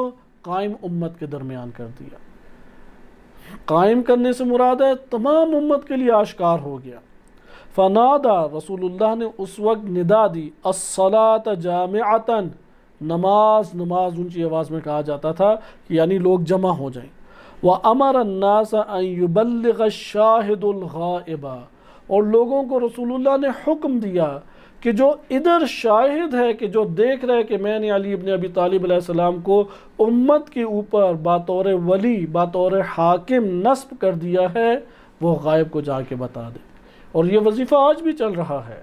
قائم امت کے درمیان کر دیا۔ قائم کرنے سے مراد ہے تمام امت کے لیے آشکار ہو گیا۔ فنادا، رسول اللہ نے اس وقت ندا دی، الصلاۃ جامعۃ، نماز اونچی آواز میں کہا جاتا تھا یعنی لوگ جمع ہو جائیں۔ وَأَمَرَ النَّاسَ أَن يُبَلِّغَ الشَّاهِدُ الْغَائِبَ، اور لوگوں کو رسول اللہ نے حکم دیا کہ جو ادھر شاہد ہے، کہ جو دیکھ رہے کہ میں نے علی ابن ابی طالب علیہ السلام کو امت کے اوپر بطور ولی، بطور حاکم نصب کر دیا ہے، وہ غائب کو جا کے بتا دے۔ اور یہ وظیفہ آج بھی چل رہا ہے۔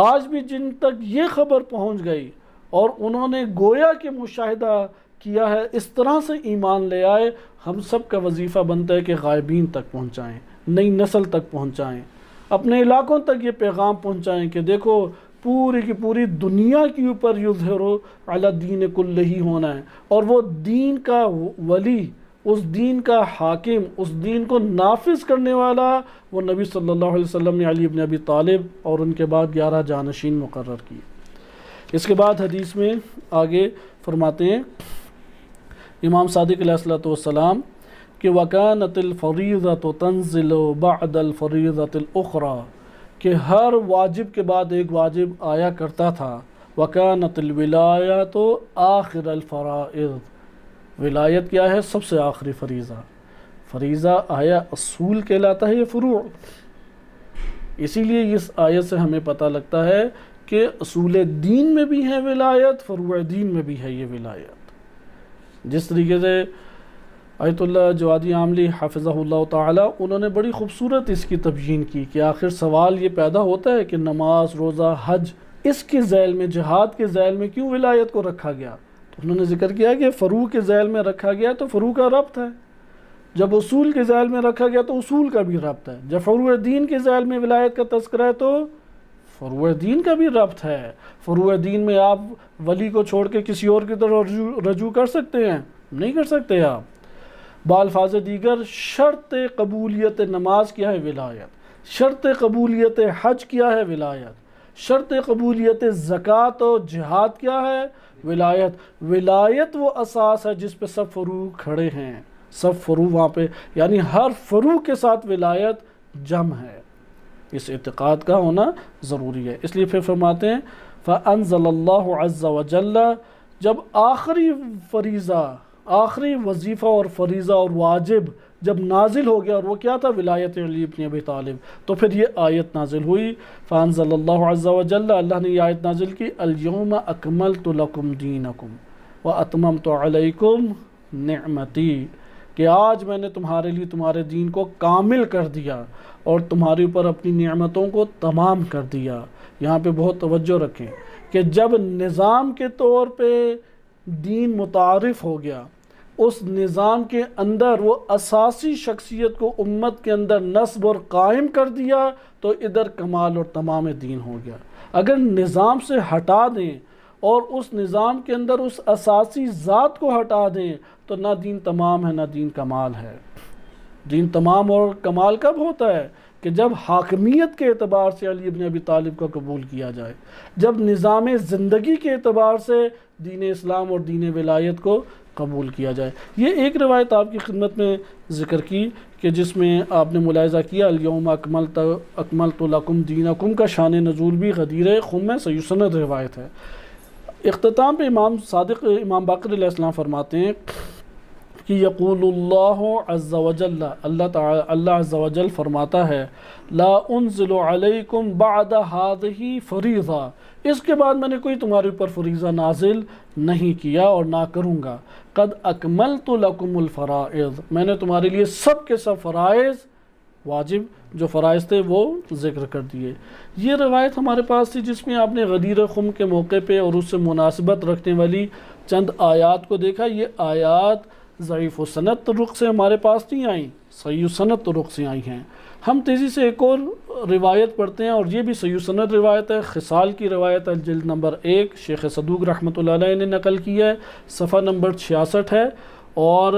آج بھی جن تک یہ خبر پہنچ گئی اور انہوں نے گویا کہ مشاہدہ کیا ہے، اس طرح سے ایمان لے آئے، ہم سب کا وظیفہ بنتا ہے کہ غائبین تک پہنچائیں، نئی نسل تک پہنچائیں، اپنے علاقوں تک یہ پیغام پہنچائیں کہ دیکھو پوری کی پوری دنیا کے اوپر یظہر علی الدین کلہ ہونا ہے، اور وہ دین کا ولی اس دین کا حاکم، اس دین کو نافذ کرنے والا وہ نبی صلی اللہ علیہ وسلم نے علی بن ابی طالب اور ان کے بعد 11 جانشین مقرر کیے۔ اس کے بعد حدیث میں آگے فرماتے ہیں امام صادق علیہ الصلوۃ والسلام کہ وَكَانَتِ الْفَرِيضَةُ تَنزِلُ بَعْدَ الْفَرِيضَةِ الْأُخْرَى، کہ ہر واجب کے بعد ایک واجب آیا کرتا تھا۔ وَكَانَتِ الْوِلَایَةُ آخِرَ الْفَرَائِض، ولایت کیا ہے؟ سب سے آخری فریضہ۔ فریضہ آیا اصول کہلاتا ہے یہ فروع، اسی لیے اس آیت سے ہمیں پتہ لگتا ہے کہ اصول دین میں بھی ہے ولایت، فروع دین میں بھی ہے یہ ولایت۔ جس طریقے سے آیت اللہ جوادی عاملی حافظہ اللہ تعالی، انہوں نے بڑی خوبصورت اس کی تبیین کی کہ آخر سوال یہ پیدا ہوتا ہے کہ نماز، روزہ، حج، اس کے ذیل میں، جہاد کے ذیل میں کیوں ولایت کو رکھا گیا؟ تو انہوں نے ذکر کیا کہ فروع کے ذیل میں رکھا گیا تو فروع کا ربط ہے، جب اصول کے ذیل میں رکھا گیا تو اصول کا بھی ربط ہے، جب فروع دین کے ذیل میں ولایت کا تذکرہ ہے تو فروع دین کا بھی ربط ہے۔ فروع دین میں آپ ولی کو چھوڑ کے کسی اور کی طرف رجوع کر سکتے ہیں؟ نہیں کر سکتے آپ۔ بالفاظ دیگر شرط قبولیت نماز کیا ہے؟ ولایت۔ شرط قبولیت حج کیا ہے؟ ولایت۔ شرط قبولیت زکوٰۃ و جہاد کیا ہے؟ ولایت۔ ولایت وہ اساس ہے جس پہ سب فروع کھڑے ہیں، سب فروع وہاں پہ، یعنی ہر فروع کے ساتھ ولایت جمع ہے۔ اس اعتقاد کا ہونا ضروری ہے۔ اس لیے پھر فرماتے ہیں فَأَنزَلَ اللَّهُ عَزَّ وَجَلَّ، جب آخری فریضہ، آخری وظیفہ اور فریضہ اور واجب جب نازل ہو گیا، اور وہ کیا تھا؟ ولایت علی بن ابی طالب، تو پھر یہ آیت نازل ہوئی فَأَنزَلَ اللَّهُ عَزَّ وَجَلَّ، اللہ نے یہ آیت نازل کی الْيَوْمَ أَكْمَلْتُ لَكُمْ دِينَكُمْ وَأَتْمَمْتُ عَلَيْكُمْ نِعْمَتِي، کہ آج میں نے تمہارے لیے تمہارے دین کو کامل کر دیا اور تمہارے اوپر اپنی نعمتوں کو تمام کر دیا۔ یہاں پہ بہت توجہ رکھیں کہ جب نظام کے طور پہ دین متعارف ہو گیا، اس نظام کے اندر وہ اساسی شخصیت کو امت کے اندر نصب اور قائم کر دیا، تو ادھر کمال اور تمام دین ہو گیا۔ اگر نظام سے ہٹا دیں اور اس نظام کے اندر اس اساسی ذات کو ہٹا دیں تو نہ دین تمام ہے نہ دین کمال ہے۔ دین تمام اور کمال کب ہوتا ہے؟ کہ جب حاکمیت کے اعتبار سے علی بن ابی طالب کو قبول کیا جائے، جب نظام زندگی کے اعتبار سے دین اسلام اور دین ولایت کو قبول کیا جائے۔ یہ ایک روایت آپ کی خدمت میں ذکر کی کہ جس میں آپ نے ملاحظہ کیا الیوم اکملت لکم دینکم کا شان نزول بھی غدیر خم میں صحیح سند روایت ہے۔ اختتام پہ امام صادق امام باقر علیہ السلام فرماتے ہیں کہ یقول اللہ عز وجل، اللہ عز وجل فرماتا ہے لا انزل علیکم بعد هذه فریضہ، اس کے بعد میں نے کوئی تمہارے اوپر فریضہ نازل نہیں کیا اور نہ کروں گا۔ قد اکملت لکم الفرائض، میں نے تمہارے لیے سب کے سب فرائض، واجب جو فرائض تھے وہ ذکر کر دیے۔ یہ روایت ہمارے پاس تھی جس میں آپ نے غدیر خم کے موقع پہ اور اس سے مناسبت رکھنے والی چند آیات کو دیکھا۔ یہ آیات ضعیف و سند طرق سے ہمارے پاس نہیں آئیں، صحیح و سند طرق سے آئی ہیں۔ ہم تیزی سے ایک اور روایت پڑھتے ہیں، اور یہ بھی صحیح و سند روایت ہے، خصال کی روایت ہے، جلد نمبر 1 شیخ صدوق رحمۃ اللہ علیہ نے نقل کی ہے، صفحہ نمبر 66 ہے، اور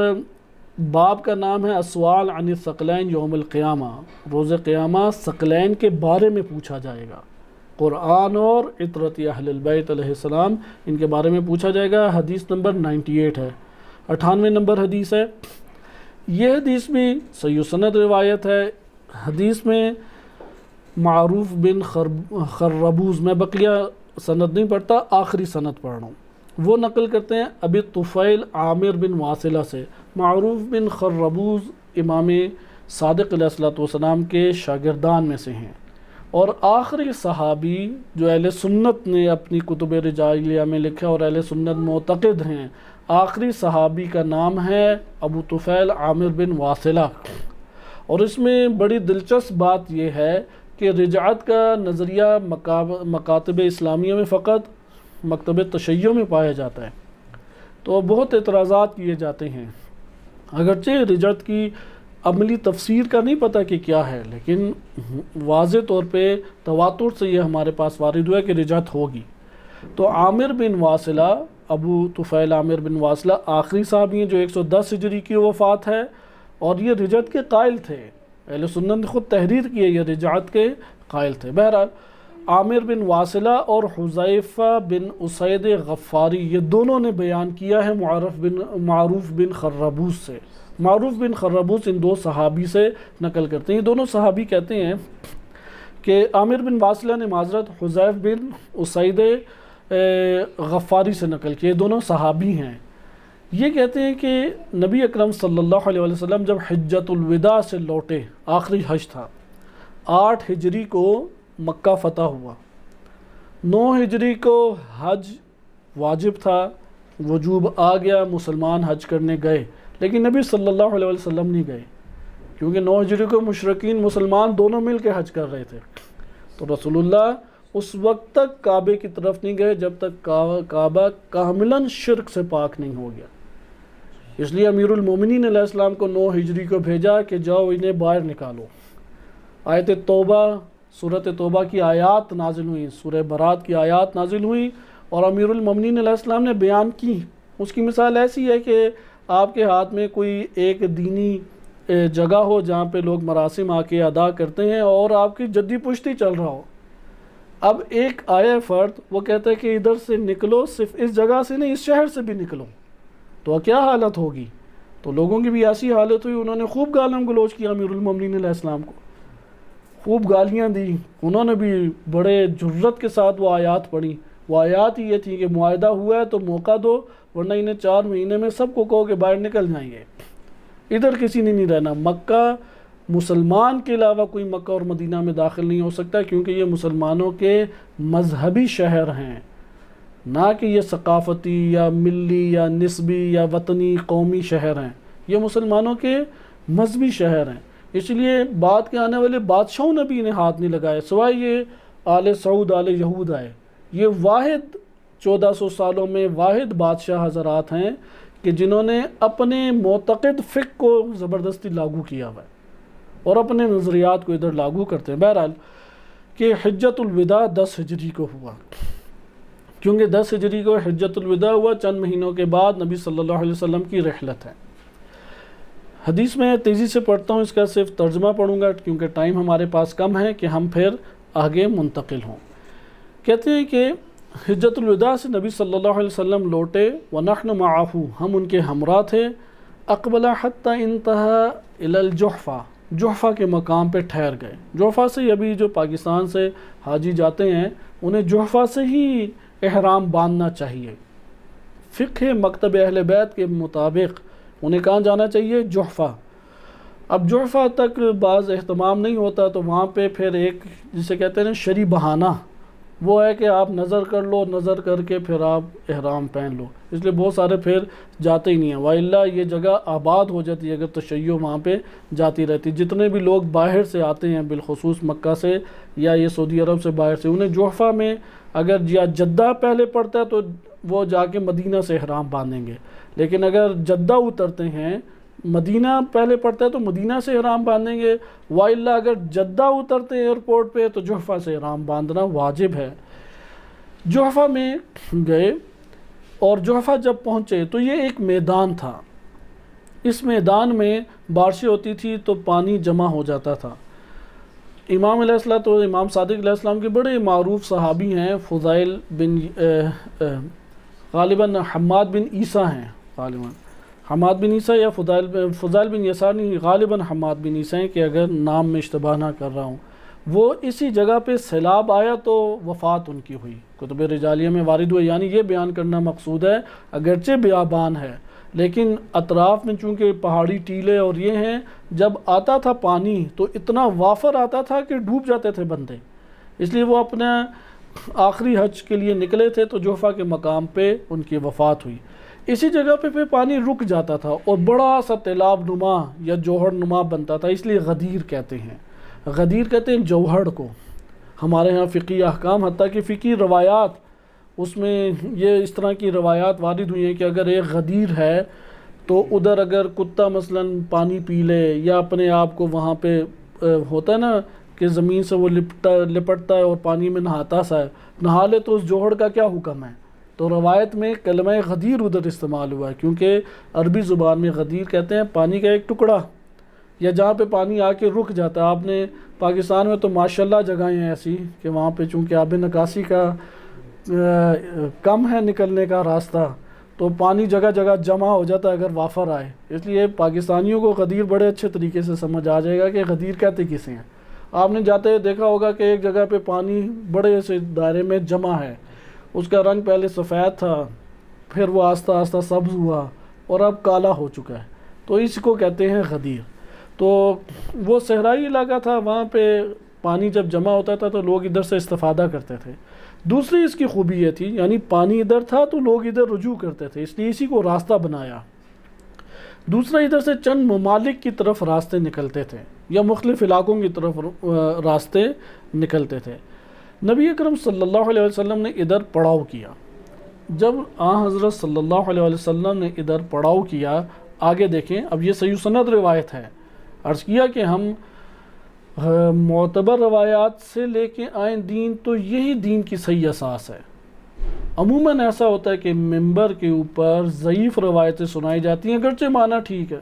باب کا نام ہے اسوال عن الثقلین یوم القیامہ، روز قیامہ ثقلین کے بارے میں پوچھا جائے گا۔ قرآن اور عطرت اہل البیت علیہ السلام، ان کے بارے میں پوچھا جائے گا۔ حدیث نمبر 98 ہے، 98 نمبر حدیث ہے۔ یہ حدیث بھی صحیح سند روایت ہے۔ حدیث میں معروف بن خربوز، میں بقیہ سند نہیں پڑھتا، آخری سند پڑھ رہا ہوں، وہ نقل کرتے ہیں ابی طفیل عامر بن واصلہ سے۔ معروف بن خربوز امام صادق علیہ الصلوۃ والسلام کے شاگردان میں سے ہیں، اور آخری صحابی جو اہل سنت نے اپنی کتب رجالیہ میں لکھا اور اہل سنت معتقد ہیں، آخری صحابی کا نام ہے ابو طفیل عامر بن واصلہ۔ اور اس میں بڑی دلچسپ بات یہ ہے کہ رجعت کا نظریہ مکاتب اسلامیہ میں فقط مکتب تشیع میں پایا جاتا ہے، تو بہت اعتراضات کیے جاتے ہیں۔ اگرچہ رجعت کی عملی تفسیر کا نہیں پتہ کہ کیا ہے، لیکن واضح طور پہ تواتر سے یہ ہمارے پاس وارد ہوا ہے کہ رجعت ہوگی۔ تو عامر بن واصلہ ابو طفیل عامر بن واصلہ آخری صحابی ہیں جو 110 ہجری کی وفات ہے، اور یہ رجعت کے قائل تھے، اہل سنت نے خود تحریر کی ہے، یہ رجعت کے قائل تھے۔ بہرحال عامر بن واصلہ اور حذیفہ بن اسید غفاری یہ دونوں نے بیان کیا ہے معروف بن خربوس سے۔ معروف بن خربوس ان دو صحابی سے نقل کرتے ہیں۔ یہ دونوں صحابی کہتے ہیں کہ عامر بن واصلہ نے معذرت حذیف بن اسید غفاری سے نقل کی، یہ دونوں صحابی ہیں۔ یہ کہتے ہیں کہ نبی اکرم صلی اللہ علیہ وسلم جب حجۃ الوداع سے لوٹے، آخری حج تھا، 8 ہجری کو مکہ فتح ہوا، 9 ہجری کو حج واجب تھا، وجوب آ گیا، مسلمان حج کرنے گئے، لیکن نبی صلی اللہ علیہ وسلم نہیں گئے، کیونکہ 9 ہجری کو مشرکین مسلمان دونوں مل کے حج کر رہے تھے۔ تو رسول اللہ اس وقت تک کعبے کی طرف نہیں گئے جب تک کعبہ کاملاً شرک سے پاک نہیں ہو گیا۔ اس لیے امیر المومنین علیہ السلام کو 9 ہجری کو بھیجا کہ جاؤ انہیں باہر نکالو۔ آیت توبہ، سورۃ توبہ کی آیات نازل ہوئیں، سورہ برات کی آیات نازل ہوئیں، اور امیر المومنین علیہ السلام نے بیان کی۔ اس کی مثال ایسی ہے کہ آپ کے ہاتھ میں کوئی ایک دینی جگہ ہو جہاں پہ لوگ مراسم آ کے ادا کرتے ہیں اور آپ کی جدی پشتی چل رہا ہو۔ اب ایک آیا فرد، وہ کہتا ہے کہ ادھر سے نکلو، صرف اس جگہ سے نہیں، اس شہر سے بھی نکلو، تو کیا حالت ہوگی؟ تو لوگوں کی بھی ایسی حالت ہوئی، انہوں نے خوب گالم گلوچ کیا امیر المومنین علیہ السلام کو، خوب گالیاں دی، انہوں نے بھی بڑے جرت کے ساتھ وہ آیات پڑھی۔ وہ آیات یہ تھی کہ معاہدہ ہوا ہے تو موقع دو، ورنہ انہیں 4 مہینے میں سب کو کہو کہ باہر نکل جائیں گے، ادھر کسی نے نہیں رہنا۔ مکہ مسلمان کے علاوہ کوئی مکہ اور مدینہ میں داخل نہیں ہو سکتا، کیونکہ یہ مسلمانوں کے مذہبی شہر ہیں، نہ کہ یہ ثقافتی یا ملی یا نسبی یا وطنی قومی شہر ہیں، یہ مسلمانوں کے مذہبی شہر ہیں۔ اس لیے بعد کے آنے والے بادشاہوں نے بھی انہیں ہاتھ نہیں لگائے، سوائے یہ آل سعود آل یہود آئے۔ یہ واحد 1400 سالوں میں واحد بادشاہ حضرات ہیں کہ جنہوں نے اپنے معتقد فقہ کو زبردستی لاگو کیا ہوا ہے اور اپنے نظریات کو ادھر لاگو کرتے ہیں۔ بہرحال کہ حجۃ الوداع 10 ہجری کو ہوا، کیونکہ 10 ہجری کو حجۃ الوداع ہوا، چند مہینوں کے بعد نبی صلی اللہ علیہ وسلم کی رحلت ہے۔ حدیث میں تیزی سے پڑھتا ہوں، اس کا صرف ترجمہ پڑھوں گا کیونکہ ٹائم ہمارے پاس کم ہے کہ ہم پھر آگے منتقل ہوں۔ کہتے ہیں کہ حجۃ الوداع سے نبی صلی اللہ علیہ وسلم لوٹے، وَنَحْنُ مَعَهُ، ہم ان کے ہمراہ تھے، اقبل حتی انتہا الی الجحفہ، جحفہ کے مقام پہ ٹھہر گئے۔ جحفہ سے ابھی جو پاکستان سے حاجی جاتے ہیں انہیں جحفہ سے ہی احرام باندھنا چاہیے، فقہ مکتب اہل بیت کے مطابق انہیں کہاں جانا چاہیے؟ جحفہ۔ اب جحفہ تک بعض اہتمام نہیں ہوتا تو وہاں پہ پھر ایک جسے کہتے ہیں شرعی بہانہ، وہ ہے کہ آپ نظر کر لو، نظر کر کے پھر آپ احرام پہن لو، اس لیے بہت سارے پھر جاتے ہی نہیں ہیں، وَإِلَّا یہ جگہ آباد ہو جاتی ہے اگر تشیع وہاں پہ جاتی رہتی۔ جتنے بھی لوگ باہر سے آتے ہیں بالخصوص مکہ سے یا یہ سعودی عرب سے باہر سے، انہیں جحفہ میں اگر یا جدہ پہلے پڑتا ہے تو وہ جا کے مدینہ سے احرام باندھیں گے، لیکن اگر جدہ اترتے ہیں مدینہ پہلے پڑتا ہے تو مدینہ سے احرام باندھیں گے، وَإِلَّا اگر جدہ اترتے ہیں ایئرپورٹ پہ تو جحفہ سے احرام باندھنا واجب ہے۔ جحفہ میں گئے اور جحفہ جب پہنچے تو یہ ایک میدان تھا، اس میدان میں بارشیں ہوتی تھی تو پانی جمع ہو جاتا تھا۔ امام علیہ السلام تو امام صادق علیہ السلام کے بڑے معروف صحابی ہیں، فضائل بن غالباً حماد بن عیسیٰ ہیں، غالباً حماد بن عیسیٰ یا فضائل بن یسار نہیں، غالباً حماد بن عیسیٰ ہیں کہ اگر نام میں اشتباہ نہ کر رہا ہوں۔ وہ اسی جگہ پہ سیلاب آیا تو وفات ان کی ہوئی، کتب رجالیہ میں وارد ہوئے، یعنی یہ بیان کرنا مقصود ہے اگرچہ بیابان ہے لیکن اطراف میں چونکہ پہاڑی ٹیلے اور یہ ہیں، جب آتا تھا پانی تو اتنا وافر آتا تھا کہ ڈوب جاتے تھے بندے، اس لیے وہ اپنا آخری حج کے لیے نکلے تھے تو جحفہ کے مقام پہ ان کی وفات ہوئی۔ اسی جگہ پہ پھر پانی رک جاتا تھا اور بڑا سا تیلاب نما یا جوہر نما بنتا تھا، اس لیے غدیر کہتے ہیں، غدیر کہتے ہیں جوہر کو۔ ہمارے ہاں فقہی احکام حتیٰ کہ فقہی روایات اس میں یہ اس طرح کی روایات وارد ہوئی ہیں کہ اگر ایک غدیر ہے تو ادھر اگر کتا مثلاً پانی پی لے یا اپنے آپ کو وہاں پہ ہوتا ہے نا کہ زمین سے وہ لپٹتا ہے اور پانی میں نہاتا سا ہے، نہا لے تو اس جوہر کا کیا حکم ہے تو روایت میں کلمہ غدیر ادھر استعمال ہوا ہے، کیونکہ عربی زبان میں غدیر کہتے ہیں پانی کا ایک ٹکڑا، یا جہاں پہ پانی آ کے رک جاتا ہے۔ آپ نے پاکستان میں تو ماشاءاللہ جگہیں ہیں ایسی کہ وہاں پہ چونکہ آب نکاسی کا کم ہے نکلنے کا راستہ، تو پانی جگہ جگہ جمع ہو جاتا ہے اگر وافر آئے، اس لیے پاکستانیوں کو غدیر بڑے اچھے طریقے سے سمجھ آ جائے گا کہ غدیر کہتے کسے ہیں۔ آپ نے جاتے ہوئے دیکھا ہوگا کہ ایک جگہ پہ پانی بڑے سے دائرے میں جمع ہے، اس کا رنگ پہلے سفید تھا، پھر وہ آہستہ آہستہ سبز ہوا اور اب کالا ہو چکا ہے، تو اس کو کہتے ہیں غدیر۔ تو وہ صحرائی علاقہ تھا، وہاں پہ پانی جب جمع ہوتا تھا تو لوگ ادھر سے استفادہ کرتے تھے۔ دوسری اس کی خوبی یہ تھی، یعنی پانی ادھر تھا تو لوگ ادھر رجوع کرتے تھے، اس لیے اسی کو راستہ بنایا۔ دوسرا ادھر سے چند ممالک کی طرف راستے نکلتے تھے یا مختلف علاقوں کی طرف راستے نکلتے تھے۔ نبی اکرم صلی اللہ علیہ وسلم نے ادھر پڑاؤ کیا۔ جب حضرت صلی اللہ علیہ وسلم نے ادھر پڑاؤ کیا، آگے دیکھیں، اب یہ صحیح سند روایت ہے، عرض کیا کہ ہم معتبر روایات سے لے کے آئیں دین تو یہی دین کی صحیح اساس ہے۔ عموماً ایسا ہوتا ہے کہ ممبر کے اوپر ضعیف روایتیں سنائی جاتی ہیں، اگرچہ معنی ٹھیک ہے،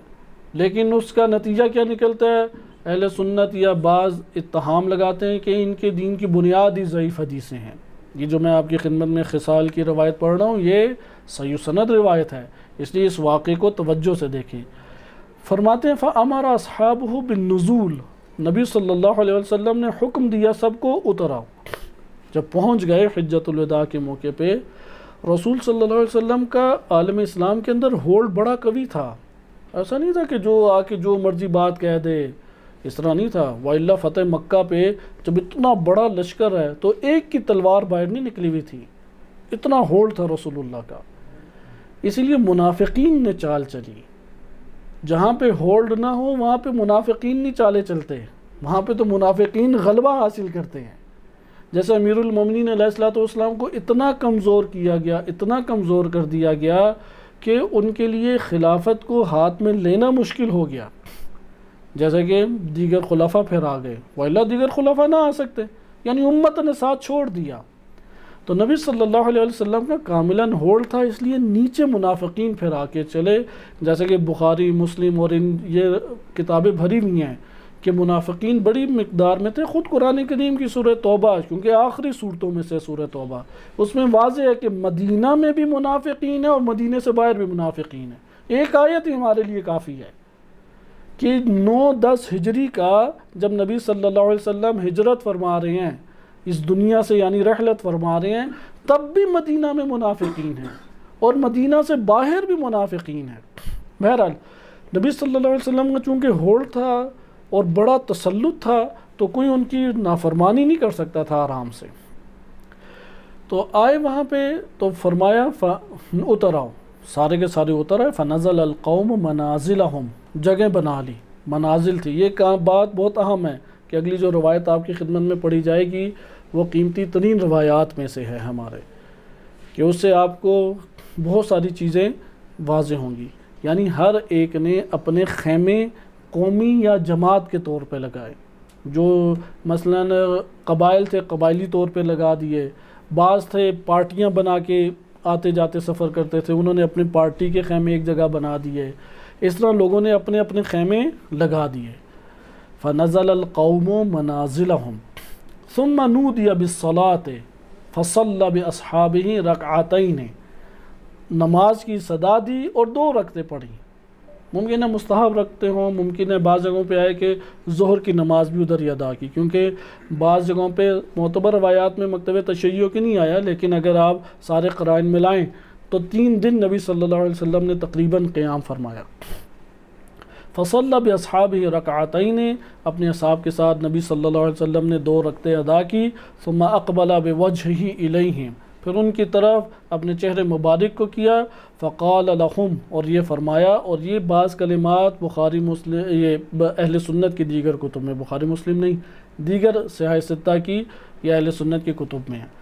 لیکن اس کا نتیجہ کیا نکلتا ہے؟ اہل سنت یا بعض اتہام لگاتے ہیں کہ ان کے دین کی بنیاد ہی ضعیف حدیثیں ہیں۔ یہ جو میں آپ کی خدمت میں خصال کی روایت پڑھ رہا ہوں، یہ صحیح سند روایت ہے، اس لیے اس واقعے کو توجہ سے دیکھیں۔ فرماتے ہیں فَأَمَرَ أَصْحَابُهُ بِالنُّزُولِ، نبی صلی اللہ علیہ وسلم نے حکم دیا سب کو اتر آؤ۔ جب پہنچ گئے حجۃ الوداع کے موقع پہ، رسول صلی اللہ علیہ وسلم کا عالم اسلام کے اندر ہولڈ بڑا قوی تھا، ایسا نہیں تھا کہ جو آ کے جو مرضی بات کہہ دے، اس طرح نہیں تھا۔ وَإِلَّا فتح مکہ پہ جب اتنا بڑا لشکر ہے تو ایک کی تلوار باہر نہیں نکلی ہوئی تھی، اتنا ہولڈ تھا رسول اللہ کا، اسی لیے منافقین نے چال چلی۔ جہاں پہ ہولڈ نہ ہو وہاں پہ منافقین نہیں چالے چلتے، وہاں پہ تو منافقین غلبہ حاصل کرتے ہیں۔ جیسے امیر المومنین علیہ الصلوۃ والسلام کو اتنا کمزور کیا گیا، اتنا کمزور کر دیا گیا کہ ان کے لیے خلافت کو ہاتھ میں لینا مشکل ہو گیا، جیسے کہ دیگر خلفاء پھر آ گئے، وَإِلَّا دیگر خلفاء نہ آ سکتے، یعنی امت نے ساتھ چھوڑ دیا۔ تو نبی صلی اللہ علیہ وسلم کا کاملاً ہولڈ تھا، اس لیے نیچے منافقین پھر آ کے چلے، جیسے کہ بخاری، مسلم اور یہ کتابیں بھری ہوئی ہیں کہ منافقین بڑی مقدار میں تھے۔ خود قرآن کریم کی سورہ توبہ، کیونکہ آخری صورتوں میں سے سورہ توبہ، اس میں واضح ہے کہ مدینہ میں بھی منافقین ہیں اور مدینہ سے باہر بھی منافقین ہیں۔ ایک آیت ہی ہمارے لیے کافی ہے کہ 9-10 ہجری کا جب نبی صلی اللہ علیہ وسلم ہجرت فرما رہے ہیں اس دنیا سے، یعنی رحلت فرما رہے ہیں، تب بھی مدینہ میں منافقین ہیں اور مدینہ سے باہر بھی منافقین ہیں۔ بہرحال نبی صلی اللہ علیہ وسلم کا چونکہ ہولڈ تھا اور بڑا تسلط تھا تو کوئی ان کی نافرمانی نہیں کر سکتا تھا آرام سے۔ تو آئے وہاں پہ تو فرمایا اتر آؤ، سارے کے سارے اتر آئے۔ فنزل القوم منازلہم، جگہ بنا لی، منازل تھی۔ یہ بات بہت اہم ہے کہ اگلی جو روایت آپ کی خدمت میں پڑھی جائے گی وہ قیمتی ترین روایات میں سے ہے ہمارے، کہ اس سے آپ کو بہت ساری چیزیں واضح ہوں گی۔ یعنی ہر ایک نے اپنے خیمے قومی یا جماعت کے طور پہ لگائے، جو مثلاً قبائل تھے قبائلی طور پہ لگا دیے، بعض تھے پارٹیاں بنا کے آتے جاتے سفر کرتے تھے، انہوں نے اپنی پارٹی کے خیمے ایک جگہ بنا دیے، اس طرح لوگوں نے اپنے اپنے خیمے لگا دیے۔ فنزل القوم منازلہم ثم نودی بالصلاۃ فصلی باصحابہ رکعتین، نماز کی صدا دی اور 2 رکعتیں پڑھی۔ ممکن ہے مستحب رکھتے ہوں، ممکن ہے بعض جگہوں پہ آئے کہ ظہر کی نماز بھی ادھر ہی ادا کی، کیونکہ بعض جگہوں پہ معتبر روایات میں مکتب تشیع کی نہیں آیا، لیکن اگر آپ سارے قرائن ملائیں تو 3 دن نبی صلی اللہ علیہ وسلم نے تقریباً قیام فرمایا۔ فصلی باصحابہ رکعتین، اپنے اصحاب کے ساتھ نبی صلی اللہ علیہ وسلم نے 2 رکعتیں ادا کی۔ ثم اقبل بوجہہ الیہم، پھر ان کی طرف اپنے چہرے مبارک کو کیا۔ فقال لہم، اور یہ فرمایا، اور یہ بعض کلمات بخاری مسلم، یہ اہل سنت کی دیگر کتب میں، بخاری مسلم نہیں، دیگر صحاح ستہ کی یا اہل سنت کی کتب میں ہیں۔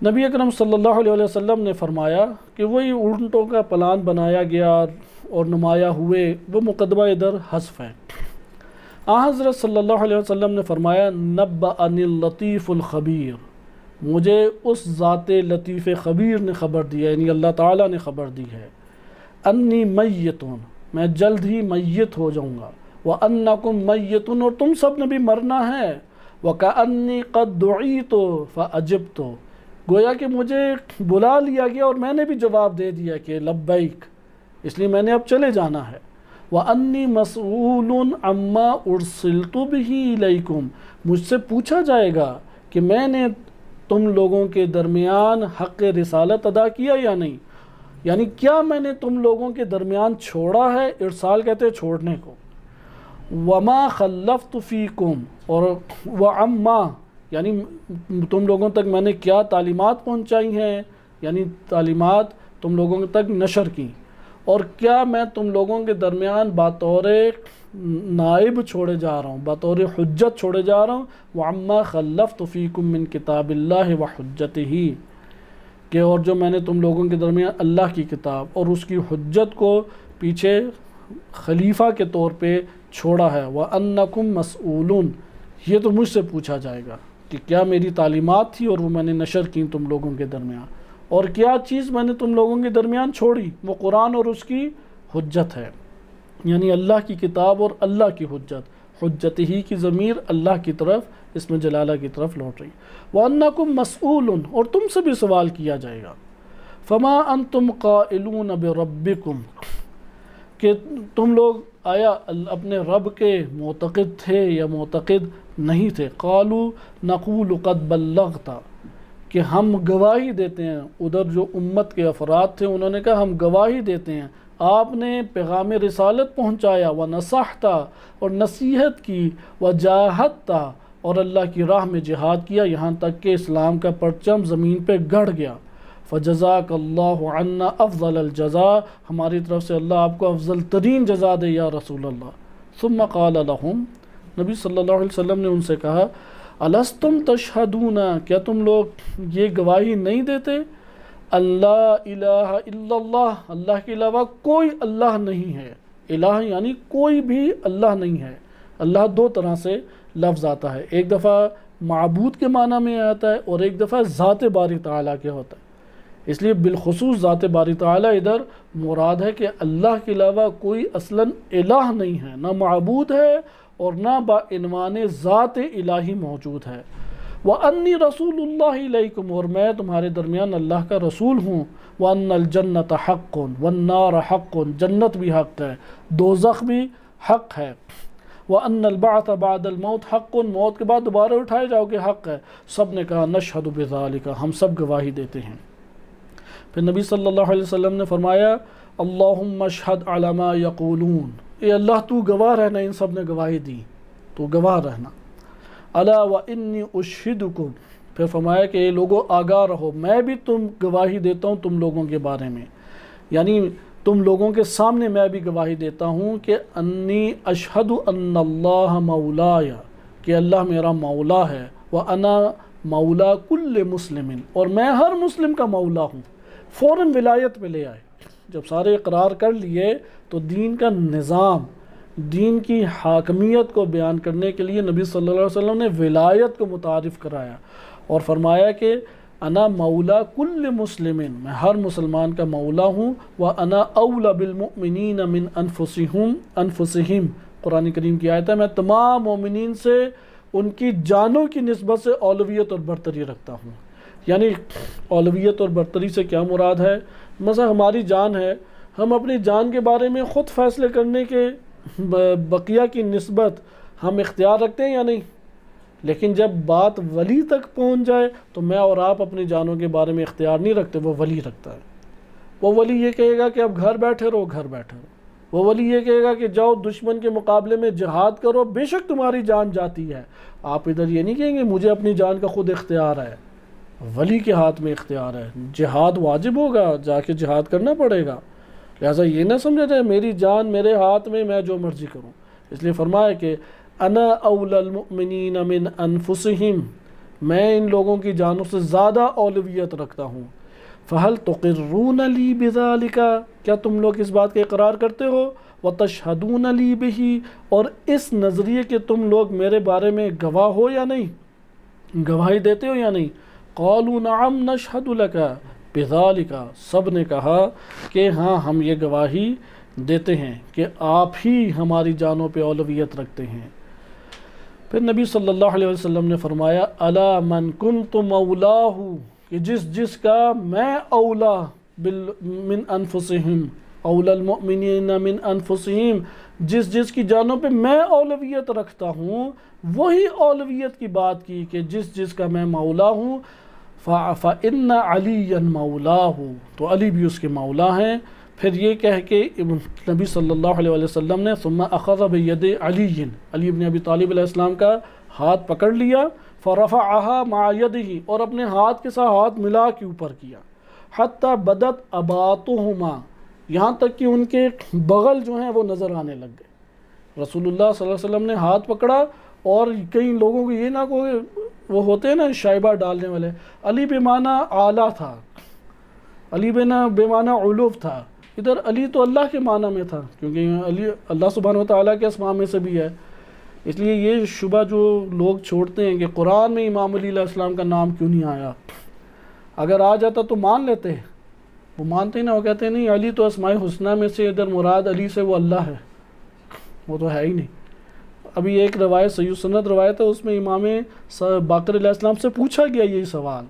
نبی اکرم صلی اللہ علیہ وسلم نے فرمایا کہ وہی اونٹوں کا پلان بنایا گیا اور نمایاں ہوئے، وہ مقدمہ ادھر حذف ہے۔ حضرت صلی اللہ علیہ وسلم نے فرمایا نبأنی اللطیف الخبیر، مجھے اس ذات لطیف خبیر نے خبر دیا، یعنی اللہ تعالیٰ نے خبر دی ہے، انی میتون، میں جلد ہی میت ہو جاؤں گا، وانکم میتون، اور تم سب نے بھی مرنا ہے، وکأنی قد دعیت فاجبت، گویا کہ مجھے بلا لیا گیا اور میں نے بھی جواب دے دیا کہ لبیک، اس لیے میں نے اب چلے جانا ہے، وانی مسئول عما ارسلت بہ الیکم، مجھ سے پوچھا جائے گا کہ میں نے تم لوگوں کے درمیان حق رسالت ادا کیا یا نہیں، یعنی کیا میں نے تم لوگوں کے درمیان چھوڑا ہے، ارسال کہتے ہیں چھوڑنے کو، وما خلفت فیکم، اور وعما، یعنی تم لوگوں تک میں نے کیا تعلیمات پہنچائی ہیں، یعنی تعلیمات تم لوگوں تک نشر کی، اور کیا میں تم لوگوں کے درمیان بطور نائب چھوڑے جا رہا ہوں، بطور حجت چھوڑے جا رہا ہوں، وعما خلفت فیکم من کتاب اللہ وحجتہ، کہ اور جو میں نے تم لوگوں کے درمیان اللہ کی کتاب اور اس کی حجت کو پیچھے خلیفہ کے طور پہ چھوڑا ہے، وَأَنَّكُمْ مَسْئُولُونَ، یہ تو مجھ سے پوچھا جائے گا کہ کیا میری تعلیمات تھی اور وہ میں نے نشر کی تم لوگوں کے درمیان، اور کیا چیز میں نے تم لوگوں کے درمیان چھوڑی، وہ قرآن اور اس کی حجت ہے، یعنی اللہ کی کتاب اور اللہ کی حجت، حجت ہی کی ضمیر اللہ کی طرف، اس میں جلالہ کی طرف لوٹ رہی، وَأَنَّكُمْ مَسْئُولٌ، اور تم سے بھی سوال کیا جائے گا، فَمَا أَنْتُمْ قَائِلُونَ بِرَبِّكُمْ، کہ تم لوگ آیا اپنے رب کے معتقد تھے یا معتقد نہیں تھے، قالوا نقول قد بلغت، کہ ہم گواہی دیتے ہیں، ادھر جو امت کے افراد تھے انہوں نے کہا ہم گواہی دیتے ہیں آپ نے پیغام رسالت پہنچایا، ونصحت، اور نصیحت کی، وجاہدت، اور اللہ کی راہ میں جہاد کیا یہاں تک کہ اسلام کا پرچم زمین پہ گڑ گیا، فجزاک اللہ عنا افضل الجزاء، ہماری طرف سے اللہ آپ کو افضل ترین جزا دے یا رسول اللہ، ثم قال لهم، نبی صلی اللہ علیہ وسلم نے ان سے کہا، الستم تشہدون، کیا تم لوگ یہ گواہی نہیں دیتے، اللہ الہ الا اللہ، اللہ کے علاوہ کوئی اللہ نہیں ہے، الہ یعنی کوئی بھی اللہ نہیں ہے، اللہ دو طرح سے لفظ آتا ہے، ایک دفعہ معبود کے معنی میں آتا ہے اور ایک دفعہ ذات باری تعالیٰ کے ہوتا ہے، اس لیے بالخصوص ذات باری تعالیٰ ادھر مراد ہے کہ اللہ کے علاوہ کوئی اصلاً الہ نہیں ہے، نہ معبود ہے اور نہ بعنوان ذات الہی موجود ہے، وَأَنِّي رَسُولُ اللَّهِ إِلَيْكُمْ، اور میں تمہارے درمیان اللہ کا رسول ہوں، وَأَنَّ الْجَنَّةَ حَقٌّ وَالنَّارَ حَقٌّ، جنت بھی حق ہے، دوزخ بھی حق ہے، وَأَنَّ الْبَعْثَ بَعْدَ الْمَوْتِ حَقٌّ، موت کے بعد دوبارہ اٹھائے جاؤ گے حق ہے، سب نے کہا نشہد بذالک، ہم سب گواہی دیتے ہیں۔ پھر نبی صلی اللہ علیہ وسلم نے فرمایا، اللہم اشہد علی ما یقولون، اے اللہ تو گواہ رہنا، ان سب نے گواہی دی، تو گواہ رہنا، الا وانی اشہدکم، پھر فرمایا کہ اے لوگوں آگاہ رہو، میں بھی تم گواہی دیتا ہوں تم لوگوں کے بارے میں، یعنی تم لوگوں کے سامنے میں بھی گواہی دیتا ہوں کہ انی اشہد ان اللہ مولایا، کہ اللہ میرا مولا ہے، وانا مولا کل مسلم، اور میں ہر مسلم کا مولا ہوں۔ فوراً ولایت پہ لے آئے، جب سارے اقرار کر لیے تو دین کا نظام، دین کی حاکمیت کو بیان کرنے کے لیے نبی صلی اللہ علیہ وسلم نے ولایت کو متعارف کرایا اور فرمایا کہ انا مولا کل مسلم، میں ہر مسلمان کا مولا ہوں، وانا اولی بالمؤمنین من انفسہم، قرآن کریم کی آیت ہے، میں تمام مومنین سے ان کی جانوں کی نسبت سے اولویت اور برتری رکھتا ہوں، یعنی اولویت اور برتری سے کیا مراد ہے، مثلا ہماری جان ہے، ہم اپنی جان کے بارے میں خود فیصلے کرنے کے بقیہ کی نسبت ہم اختیار رکھتے ہیں یا نہیں، لیکن جب بات ولی تک پہنچ جائے تو میں اور آپ اپنی جانوں کے بارے میں اختیار نہیں رکھتے، وہ ولی رکھتا ہے، وہ ولی یہ کہے گا کہ اب گھر بیٹھے رہو، گھر بیٹھے رہو، وہ ولی یہ کہے گا کہ جاؤ دشمن کے مقابلے میں جہاد کرو، بے شک تمہاری جان جاتی ہے، آپ ادھر یہ نہیں کہیں گے مجھے اپنی جان کا خود اختیار ہے، ولی کے ہاتھ میں اختیار ہے، جہاد واجب ہوگا، جا کے جہاد کرنا پڑے گا، لہٰذا یہ نہ سمجھا جائے میری جان میرے ہاتھ میں جو مرضی کروں، اس لیے فرمایا کہ انا اولی المؤمنین من انفسہم، میں ان لوگوں کی جانوں سے زیادہ اولویت رکھتا ہوں، فہل تقرون لی بذالک، کیا تم لوگ اس بات کا اقرار کرتے ہو، وتشہدون لی بہ، اور اس نظریے کہ تم لوگ میرے بارے میں گواہ ہو یا نہیں، گواہی دیتے ہو یا نہیں، قالوا نعم نشہد لک بذالک، سب نے کہا کہ ہاں ہم یہ گواہی دیتے ہیں کہ آپ ہی ہماری جانوں پہ اولویت رکھتے ہیں۔ پھر نبی صلی اللہ علیہ وسلم نے فرمایا الا من کنت مولاہ، کہ جس کا میں اولا من انفسہم، اولا المؤمنین من انفسہم، جس کی جانوں پہ میں اولویت رکھتا ہوں، وہی اولویت کی بات کی کہ جس کا میں مولا ہوں، فَإِنَّ عَلِيًّا مَوْلَاهُ، تو علی بھی اس کے مولا ہیں۔ پھر یہ کہہ کے نبی صلی اللہ علیہ وسلم نے ثم اخذ بید علی بن ابی طالب علیہ السلام کا ہاتھ پکڑ لیا، فرفعها مع یدہ، اور اپنے ہاتھ کے ساتھ ہاتھ ملا کے اوپر کیا، حتی بدت اباطہما، یہاں تک کہ ان کے بغل جو ہیں وہ نظر آنے لگ گئے۔ رسول اللہ صلی اللہ علیہ وسلم نے ہاتھ پکڑا، اور کئی لوگوں کو یہ نہ کوئی وہ ہوتے ہیں نا شائبہ ڈالنے والے، علی بے معنی اعلیٰ تھا، علی بے معنی علو تھا، ادھر علی تو اللہ کے معنی میں تھا، کیونکہ علی اللہ سبحانہ وتعالیٰ کے اسماء میں سے بھی ہے۔ اس لیے یہ شبہ جو لوگ چھوڑتے ہیں کہ قرآن میں امام علی علیہ السلام کا نام کیوں نہیں آیا، اگر آ جاتا تو مان لیتے، وہ مانتے نا، وہ کہتے ہیں نہیں علی تو اسماء حسنہ میں سے، ادھر مراد علی سے وہ اللہ ہے، وہ تو ہے ہی نہیں۔ ابھی ایک روایت صحیح سند روایت ہے، اس میں امام باقر علیہ السلام سے پوچھا گیا یہی سوال،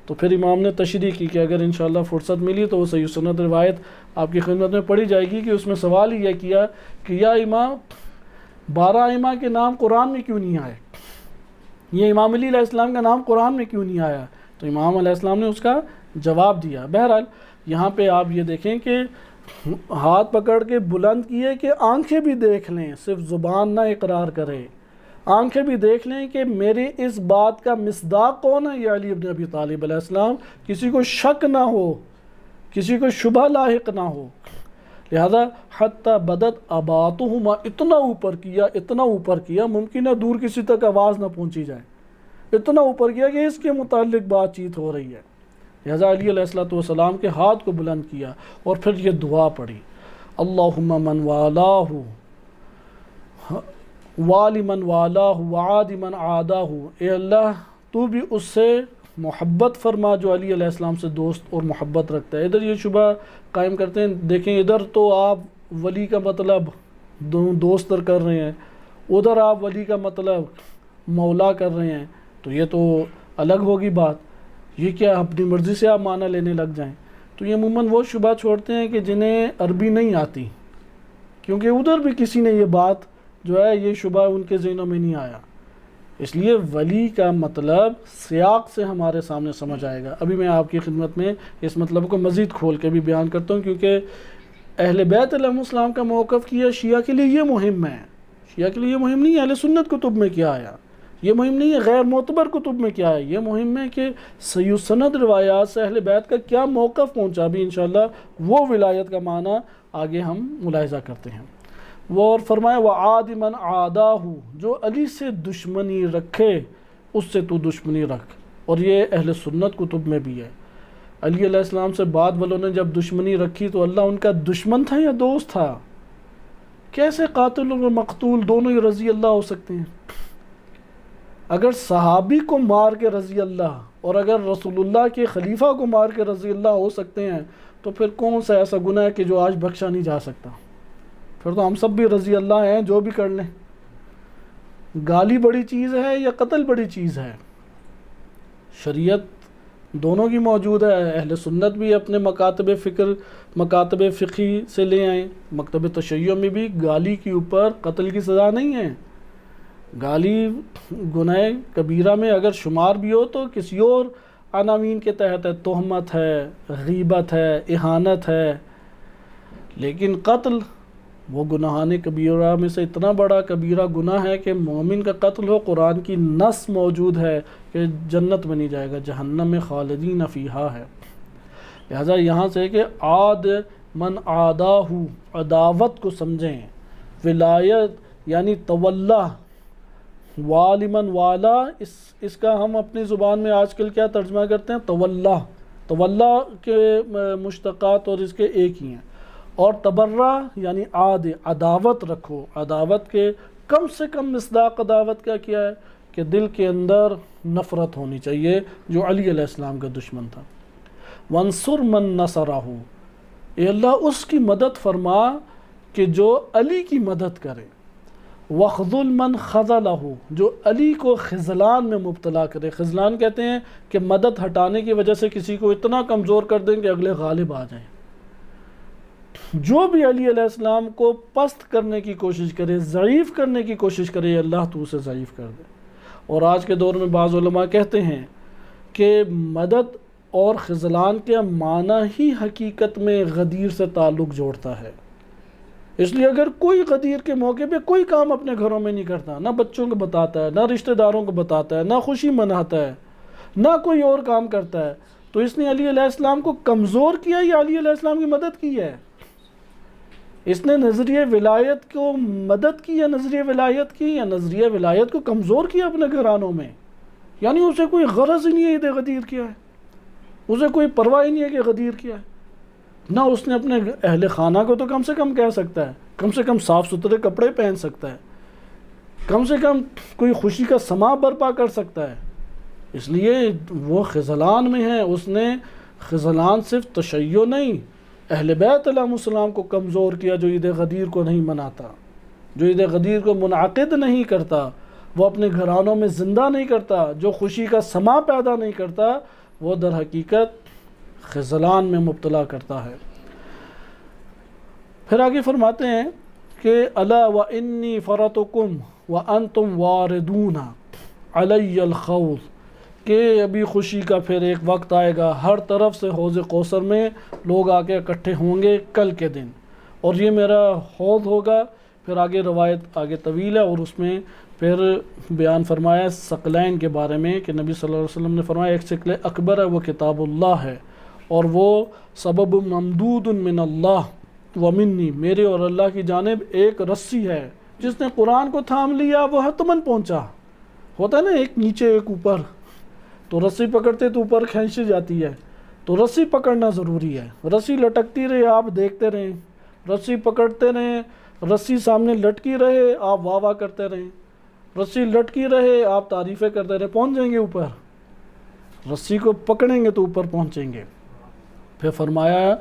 تو پھر امام نے تشریح کی کہ اگر انشاءاللہ فرصت ملی تو وہ صحیح سند روایت آپ کی خدمت میں پڑھی جائے گی، کہ اس میں سوال ہی یہ کیا کہ یا امام 12 ائمہ کے نام قرآن میں کیوں نہیں آئے، یہ امام علی علیہ السلام کا نام قرآن میں کیوں نہیں آیا؟ تو امام علیہ السلام نے اس کا جواب دیا۔ بہرحال یہاں پہ آپ یہ دیکھیں کہ ہاتھ پکڑ کے بلند کیے کہ آنکھیں بھی دیکھ لیں، صرف زبان نہ اقرار کرے، آنکھیں بھی دیکھ لیں کہ میری اس بات کا مصداق کون ہے، یہ علی بن ابی طالب علیہ السلام، کسی کو شک نہ ہو، کسی کو شبہ لاحق نہ ہو۔ لہذا حتی بدت اباطہما، اتنا اوپر کیا ممکن ہے دور کسی تک آواز نہ پہنچی جائے، اتنا اوپر کیا کہ اس کے متعلق بات چیت ہو رہی ہے۔ لہذا علی علیہ السلام کے ہاتھ کو بلند کیا، اور پھر یہ دعا پڑھی اللہم من والاہ والی من والاہ وعاد من عاداہ، اے اللہ تو بھی اس سے محبت فرما جو علی علیہ السلام سے دوست اور محبت رکھتا ہے۔ ادھر یہ شبہ قائم کرتے ہیں، دیکھیں ادھر تو آپ ولی کا مطلب دوست کر رہے ہیں، ادھر آپ ولی کا مطلب مولا کر رہے ہیں، تو یہ تو الگ ہوگی بات، یہ کیا اپنی مرضی سے آپ معنی لینے لگ جائیں؟ تو یہ عموماً وہ شبہ چھوڑتے ہیں کہ جنہیں عربی نہیں آتی، کیونکہ ادھر بھی کسی نے یہ بات جو ہے یہ شبہ ان کے ذہنوں میں نہیں آیا، اس لیے ولی کا مطلب سیاق سے ہمارے سامنے سمجھ آئے گا۔ ابھی میں آپ کی خدمت میں اس مطلب کو مزید کھول کے بھی بیان کرتا ہوں، کیونکہ اہل بیت علیہ السلام کا موقف کیا شیعہ کے لیے یہ مہم ہے، شیعہ کے لیے یہ مہم نہیں ہے اہل سنت کتب میں کیا آیا، یہ مہم نہیں ہے غیر معتبر کتب میں کیا ہے، یہ مہم ہے کہ صحیح سند روایات سے اہل بیت کا کیا موقف پہنچا، بھی انشاءاللہ وہ ولایت کا معنی آگے ہم ملاحظہ کرتے ہیں۔ وہ اور فرمایا وعاد من عاداہ، جو علی سے دشمنی رکھے اس سے تو دشمنی رکھ، اور یہ اہل سنت کتب میں بھی ہے۔ علی علیہ السلام سے بعد والوں نے جب دشمنی رکھی تو اللہ ان کا دشمن تھا یا دوست تھا؟ کیسے قاتل اور مقتول دونوں ہی رضی اللہ ہو سکتے ہیں؟ اگر صحابی کو مار کے رضی اللہ، اور اگر رسول اللہ کے خلیفہ کو مار کے رضی اللہ ہو سکتے ہیں، تو پھر کون سا ایسا گناہ ہے کہ جو آج بخشا نہیں جا سکتا؟ پھر تو ہم سب بھی رضی اللہ ہیں، جو بھی کر لیں۔ گالی بڑی چیز ہے یا قتل بڑی چیز ہے؟ شریعت دونوں کی موجود ہے، اہل سنت بھی اپنے مکاتب فقہی سے لے آئیں، مکتب تشیع میں بھی گالی کے اوپر قتل کی سزا نہیں ہے۔ گالی گناہ کبیرہ میں اگر شمار بھی ہو تو کسی اور عناوین کے تحت ہے، تہمت ہے، غیبت ہے، اہانت ہے، لیکن قتل وہ گناہان کبیرہ میں سے اتنا بڑا کبیرہ گناہ ہے کہ مومن کا قتل ہو، قرآن کی نص موجود ہے کہ جنت میں نہیں جائے گا، جہنم میں خالدین فیہا ہے۔ لہذا یہاں سے کہ عاد من عاداہ، عداوت کو سمجھیں، ولایت یعنی تولا، والی من والا، اس کا ہم اپنی زبان میں آج کل کیا ترجمہ کرتے ہیں؟ تولا کے مشتقات اور اس کے ایک ہی ہیں، اور تبرہ یعنی عداوت رکھو، عداوت کے کم سے کم مصداق عداوت کا کیا ہے کہ دل کے اندر نفرت ہونی چاہیے جو علی علیہ السلام کا دشمن تھا۔ وانصر من نصرہ، اے اللہ اس کی مدد فرما کہ جو علی کی مدد کرے، وخذل من خذلہ، جو علی کو خذلان میں مبتلا کرے۔ خذلان کہتے ہیں کہ مدد ہٹانے کی وجہ سے کسی کو اتنا کمزور کر دیں کہ اگلے غالب آ جائیں۔ جو بھی علی علیہ السلام کو پست کرنے کی کوشش کرے، ضعیف کرنے کی کوشش کرے، اللہ تو اسے ضعیف کر دے۔ اور آج کے دور میں بعض علماء کہتے ہیں کہ مدد اور خذلان کے معنی ہی حقیقت میں غدیر سے تعلق جوڑتا ہے۔ اس لیے اگر کوئی غدیر کے موقع پہ کوئی کام اپنے گھروں میں نہیں کرتا، نہ بچوں کو بتاتا ہے، نہ رشتہ داروں کو بتاتا ہے، نہ خوشی مناتا ہے، نہ کوئی اور کام کرتا ہے، تو اس نے علی علیہ السلام کو کمزور کیا یا علی علیہ السلام کی مدد کی ہے؟ اس نے نظریہ ولایت کو مدد کی یا نظریہ ولایت کی، یا نظریہ ولایت کو کمزور کیا اپنے گھرانوں میں؟ یعنی اسے کوئی غرض ہی نہیں ہے یہ غدیر کیا ہے، اسے کوئی پرواہ ہی نہیں ہے کہ غدیر کیا ہے۔ نہ اس نے اپنے اہل خانہ کو تو کم سے کم کہہ سکتا ہے، کم سے کم صاف ستھرے کپڑے پہن سکتا ہے، کم سے کم کوئی خوشی کا سما برپا کر سکتا ہے۔ اس لیے وہ خذلان میں ہے۔ اس نے خذلان صرف تشیع نہیں، اہل بیت علیہ السلام کو کمزور کیا، جو عید غدیر کو نہیں مناتا، جو عید غدیر کو منعقد نہیں کرتا، وہ اپنے گھرانوں میں زندہ نہیں کرتا، جو خوشی کا سما پیدا نہیں کرتا، وہ در حقیقت خذلان میں مبتلا کرتا ہے۔ پھر آگے فرماتے ہیں کہ الا وانی فرطکم وانتم واردون علی الخوض، کہ ابھی خوشی کا پھر ایک وقت آئے گا، ہر طرف سے حوض کوثر میں لوگ آ کے اکٹھے ہوں گے کل کے دن، اور یہ میرا حوض ہوگا۔ پھر آگے روایت آگے طویل ہے، اور اس میں پھر بیان فرمایا ثقلین کے بارے میں کہ نبی صلی اللہ علیہ وسلم نے فرمایا ایک ثقل اکبر ہے، وہ کتاب اللہ ہے، اور وہ سبب ممدود من اللہ ومنی، میرے اور اللہ کی جانب ایک رسی ہے۔ جس نے قرآن کو تھام لیا وہ حتماً پہنچا۔ ہوتا ہے نا ایک نیچے ایک اوپر، تو رسی پکڑتے تو اوپر کھینچی جاتی ہے، تو رسی پکڑنا ضروری ہے۔ رسی لٹکتی رہے، آپ دیکھتے رہیں، رسی پکڑتے رہیں، رسی سامنے لٹکی رہے، آپ واہ واہ کرتے رہیں، رسی لٹکی رہے، آپ تعریفیں کرتے رہے، پہنچ جائیں گے اوپر۔ رسی کو پکڑیں گے تو اوپر پہنچیں گے۔ پھر فرمایا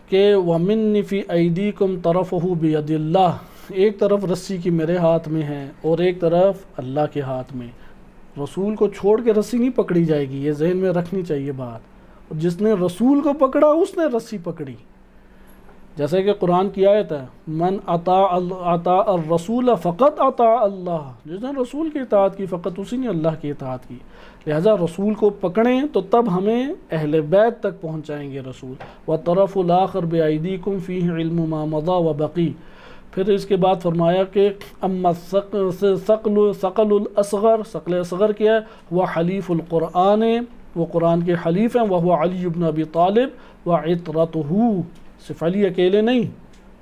کہ وَمِنِّ فِي أَيْدِيكُمْ طَرَفُهُ بِيَدِ اللَّهِ، ایک طرف رسی کی میرے ہاتھ میں ہے اور ایک طرف اللہ کے ہاتھ میں۔ رسول کو چھوڑ کے رسی نہیں پکڑی جائے گی، یہ ذہن میں رکھنی چاہیے بات۔ اور جس نے رسول کو پکڑا اس نے رسی پکڑی، جیسے کہ قرآن کی آیت ہے من اطاع الرسول فقط اطاع اللہ، جس نے رسول کی اطاعت کی فقط اسی نے اللہ کی اطاعت کی۔ لہذا رسول کو پکڑیں تو تب ہمیں اہل بیت تک پہنچائیں گے رسول۔ وَطَرَفُ الْآخَرِ بِأَيْدِيكُمْ فِيهِ عِلْمُ مَا مَضَى وَبَقِي۔ پھر اس کے بعد فرمایا کہ اما ثقل الاصغر، ثقل اصغر کیا ہے؟ وہ حلیف القرآن، وہ قرآن کے حلیف ہیں، وہ علی بن ابی طالب وعطرتہ، صرف علی اکیلے نہیں،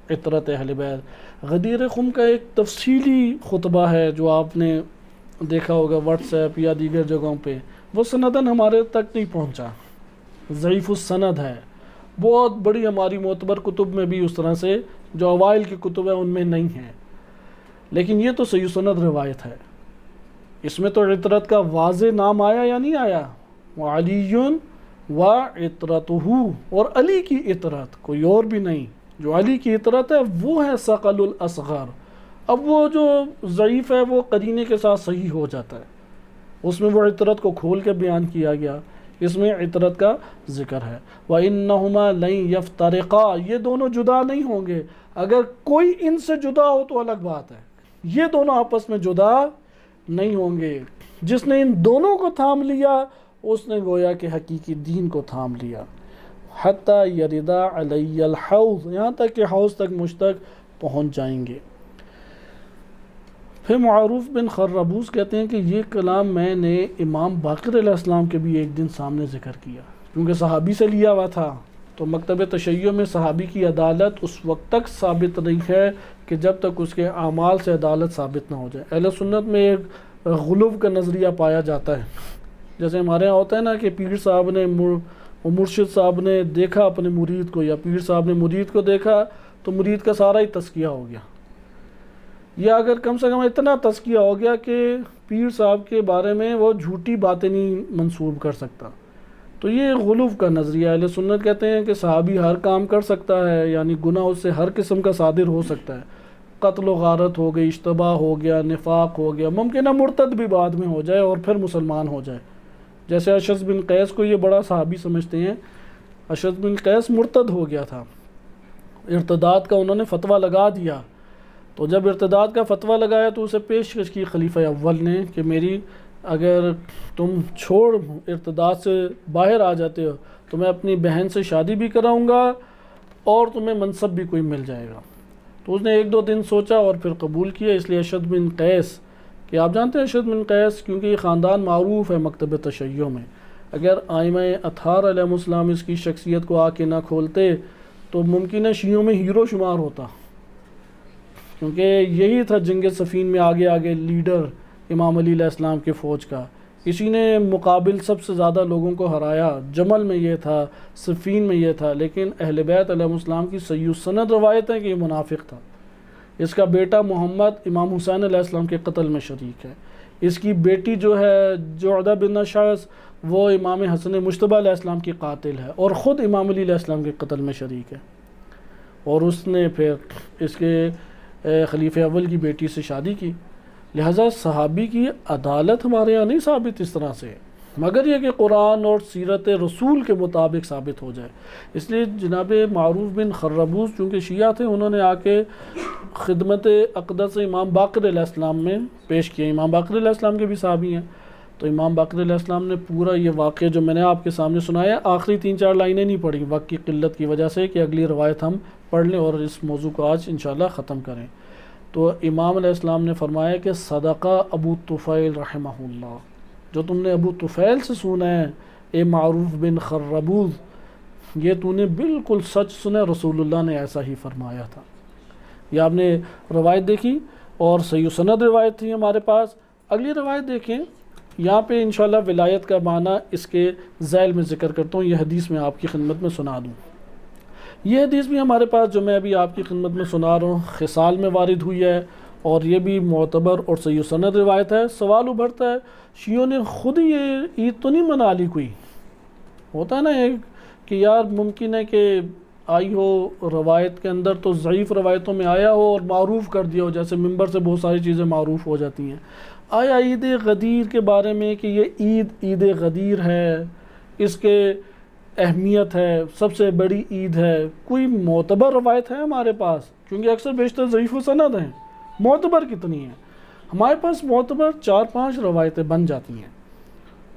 عطرت اہل بیت۔ غدیر خم کا ایک تفصیلی خطبہ ہے جو آپ نے دیکھا ہوگا واٹس ایپ یا دیگر جگہوں پہ، وہ سندن ہمارے تک نہیں پہنچا، ضعیف السند ہے۔ بہت بڑی ہماری معتبر کتب میں بھی اس طرح سے جو اوائل کی کتب ہیں ان میں نہیں ہے، لیکن یہ تو صحیح سند روایت ہے۔ اس میں تو عطرت کا واضح نام آیا یا نہیں آیا؟ وعلی وعطرتہ، اور علی کی عطرت، کوئی اور بھی نہیں۔ جو علی کی عطرت ہے وہ ہے ثقل الاصغر۔ اب وہ جو ضعیف ہے وہ قرینے کے ساتھ صحیح ہو جاتا ہے، اس میں وہ عطرت کو کھول کے بیان کیا گیا، اس میں عطرت کا ذکر ہے۔ وَإِنَّهُمَا لَن يَفْتَرِقَا، یہ دونوں جدا نہیں ہوں گے۔ اگر کوئی ان سے جدا ہو تو الگ بات ہے، یہ دونوں آپس میں جدا نہیں ہوں گے۔ جس نے ان دونوں کو تھام لیا اس نے گویا کہ حقیقی دین کو تھام لیا۔ حَتَّى يَرِدَا عَلَيَّ الْحَوْض، یہاں تک کہ حوض تک مجھ تک پہنچ جائیں گے۔ پھر معروف بن خربوس کہتے ہیں کہ یہ کلام میں نے امام باقر علیہ السلام کے بھی ایک دن سامنے ذکر کیا، کیونکہ صحابی سے لیا ہوا تھا، تو مکتب تشیع میں صحابی کی عدالت اس وقت تک ثابت نہیں ہے کہ جب تک اس کے اعمال سے عدالت ثابت نہ ہو جائے۔ اہل سنت میں ایک غلو کا نظریہ پایا جاتا ہے، جیسے ہمارے یہاں ہوتا ہے نا کہ پیر صاحب نے مرشد صاحب نے دیکھا اپنے مرید کو، یا پیر صاحب نے مرید کو دیکھا تو مرید کا سارا ہی تزکیہ ہو گیا، یا اگر کم سے کم اتنا تزکیہ ہو گیا کہ پیر صاحب کے بارے میں وہ جھوٹی باتیں نہیں منسوب کر سکتا، تو یہ غلو کا نظریہ ہے۔ اہل سنت کہتے ہیں کہ صحابی ہر کام کر سکتا ہے، یعنی گناہ اس سے ہر قسم کا صادر ہو سکتا ہے، قتل و غارت ہو گئی، اشتباہ ہو گیا، نفاق ہو گیا، ممکن ہے مرتد بھی بعد میں ہو جائے اور پھر مسلمان ہو جائے، جیسے اشعث بن قیس کو یہ بڑا صحابی سمجھتے ہیں۔ اشعث بن قیس مرتد ہو گیا تھا، ارتداد کا انہوں نے فتویٰ لگا دیا، تو جب ارتداد کا فتویٰ لگایا تو اسے پیشکش کی خلیفہ اول نے کہ میری اگر تم چھوڑ ارتداد سے باہر آ جاتے ہو تو میں اپنی بہن سے شادی بھی کراؤں گا اور تمہیں منصب بھی کوئی مل جائے گا۔ تو اس نے ایک دو دن سوچا اور پھر قبول کیا۔ اس لیے اشعث بن قیس، کہ آپ جانتے ہیں اشعث بن قیس کیونکہ یہ خاندان معروف ہے مکتب تشیع میں، اگر ائمہ اطہار علیہ السلام اس کی شخصیت کو آ کے نہ کھولتے تو ممکن ہے شیعوں میں ہیرو شمار ہوتا، کیونکہ یہی تھا جنگ صفین میں آگے آگے لیڈر امام علی علیہ السلام کے فوج کا، اسی نے مقابل سب سے زیادہ لوگوں کو ہرایا، جمل میں یہ تھا، صفین میں یہ تھا، لیکن اہل بیت علیہ السلام کی صحیح سند روایت ہے کہ یہ منافق تھا۔ اس کا بیٹا محمد امام حسین علیہ السلام کے قتل میں شریک ہے، اس کی بیٹی جو ہے جعدہ بن اشعث وہ امام حسن مجتبی علیہ السلام کی قاتل ہے اور خود امام علی علیہ السلام کے قتل میں شریک ہے، اور اس نے پھر اس کے خلیفہ اول کی بیٹی سے شادی کی۔ لہٰذا صحابی کی عدالت ہمارے یہاں نہیں ثابت اس طرح سے، مگر یہ کہ قرآن اور سیرت رسول کے مطابق ثابت ہو جائے۔ اس لیے جناب معروف بن خربوز چونکہ شیعہ تھے، انہوں نے آ کے خدمت اقدس امام باقر علیہ السلام میں پیش کیا۔ امام باقر علیہ السلام کے بھی صحابی ہیں، تو امام باقر علیہ السلام نے پورا یہ واقعہ جو میں نے آپ کے سامنے سنایا، آخری 3-4 لائنیں نہیں پڑھی وقت کی قلت کی وجہ سے کہ اگلی روایت ہم پڑھ لیں اور اس موضوع کو آج انشاءاللہ ختم کریں۔ تو امام علیہ السلام نے فرمایا کہ صدقہ ابو طفیل رحمہ اللہ، جو تم نے ابو طفیل سے سنا ہے اے معروف بن خربوز، یہ تو نے بالکل سچ سنا، رسول اللہ نے ایسا ہی فرمایا تھا۔ یہ آپ نے روایت دیکھی اور صحیح سند روایت تھی ہمارے پاس۔ اگلی روایت دیکھیں، یہاں پہ انشاءاللہ ولایت کا معنی اس کے ذیل میں ذکر کرتا ہوں، یہ حدیث میں آپ کی خدمت میں سنا دوں۔ یہ حدیث بھی ہمارے پاس جو میں ابھی آپ کی خدمت میں سنا رہا ہوں خصال میں وارد ہوئی ہے، اور یہ بھی معتبر اور صحیح سند روایت ہے۔ سوال ابھرتا ہے شیعوں نے خود ہی یہ عید تو نہیں منا لی؟ کوئی ہوتا ہے نا ایک کہ یار ممکن ہے کہ آئی ہو روایت کے اندر تو ضعیف روایتوں میں آیا ہو اور معروف کر دیا ہو، جیسے ممبر سے بہت ساری چیزیں معروف ہو جاتی ہیں۔ آیا عید غدیر کے بارے میں کہ یہ عید غدیر ہے، اس کے اہمیت ہے، سب سے بڑی عید ہے، کوئی معتبر روایت ہے ہمارے پاس؟ کیونکہ اکثر بیشتر ضعیف و سند ہیں، معتبر کتنی ہیں؟ ہمارے پاس معتبر 4-5 روایتیں بن جاتی ہیں،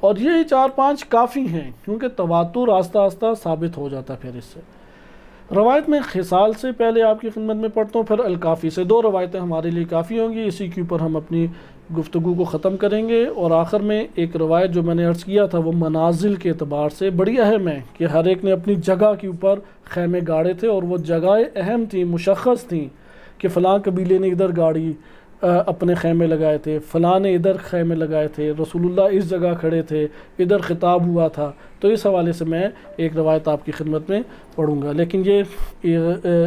اور یہ 4-5 کافی ہیں کیونکہ تواتر آہستہ آہستہ ثابت ہو جاتا ہے۔ پھر اس سے روایت میں خصال سے پہلے آپ کی خدمت میں پڑھتا ہوں، پھر الکافی سے 2 روایتیں ہمارے لیے کافی ہوں گی، اسی کے اوپر ہم اپنی گفتگو کو ختم کریں گے۔ اور آخر میں ایک روایت جو میں نے عرض کیا تھا وہ منازل کے اعتبار سے بڑی اہم ہے کہ ہر ایک نے اپنی جگہ کے اوپر خیمے گاڑے تھے، اور وہ جگہیں اہم تھیں، مشخص تھیں کہ فلاں قبیلے نے ادھر گاڑی اپنے خیمے لگائے تھے، فلاں نے ادھر خیمے لگائے تھے، رسول اللہ اس جگہ کھڑے تھے، ادھر خطاب ہوا تھا۔ تو اس حوالے سے میں ایک روایت آپ کی خدمت میں پڑھوں گا، لیکن یہ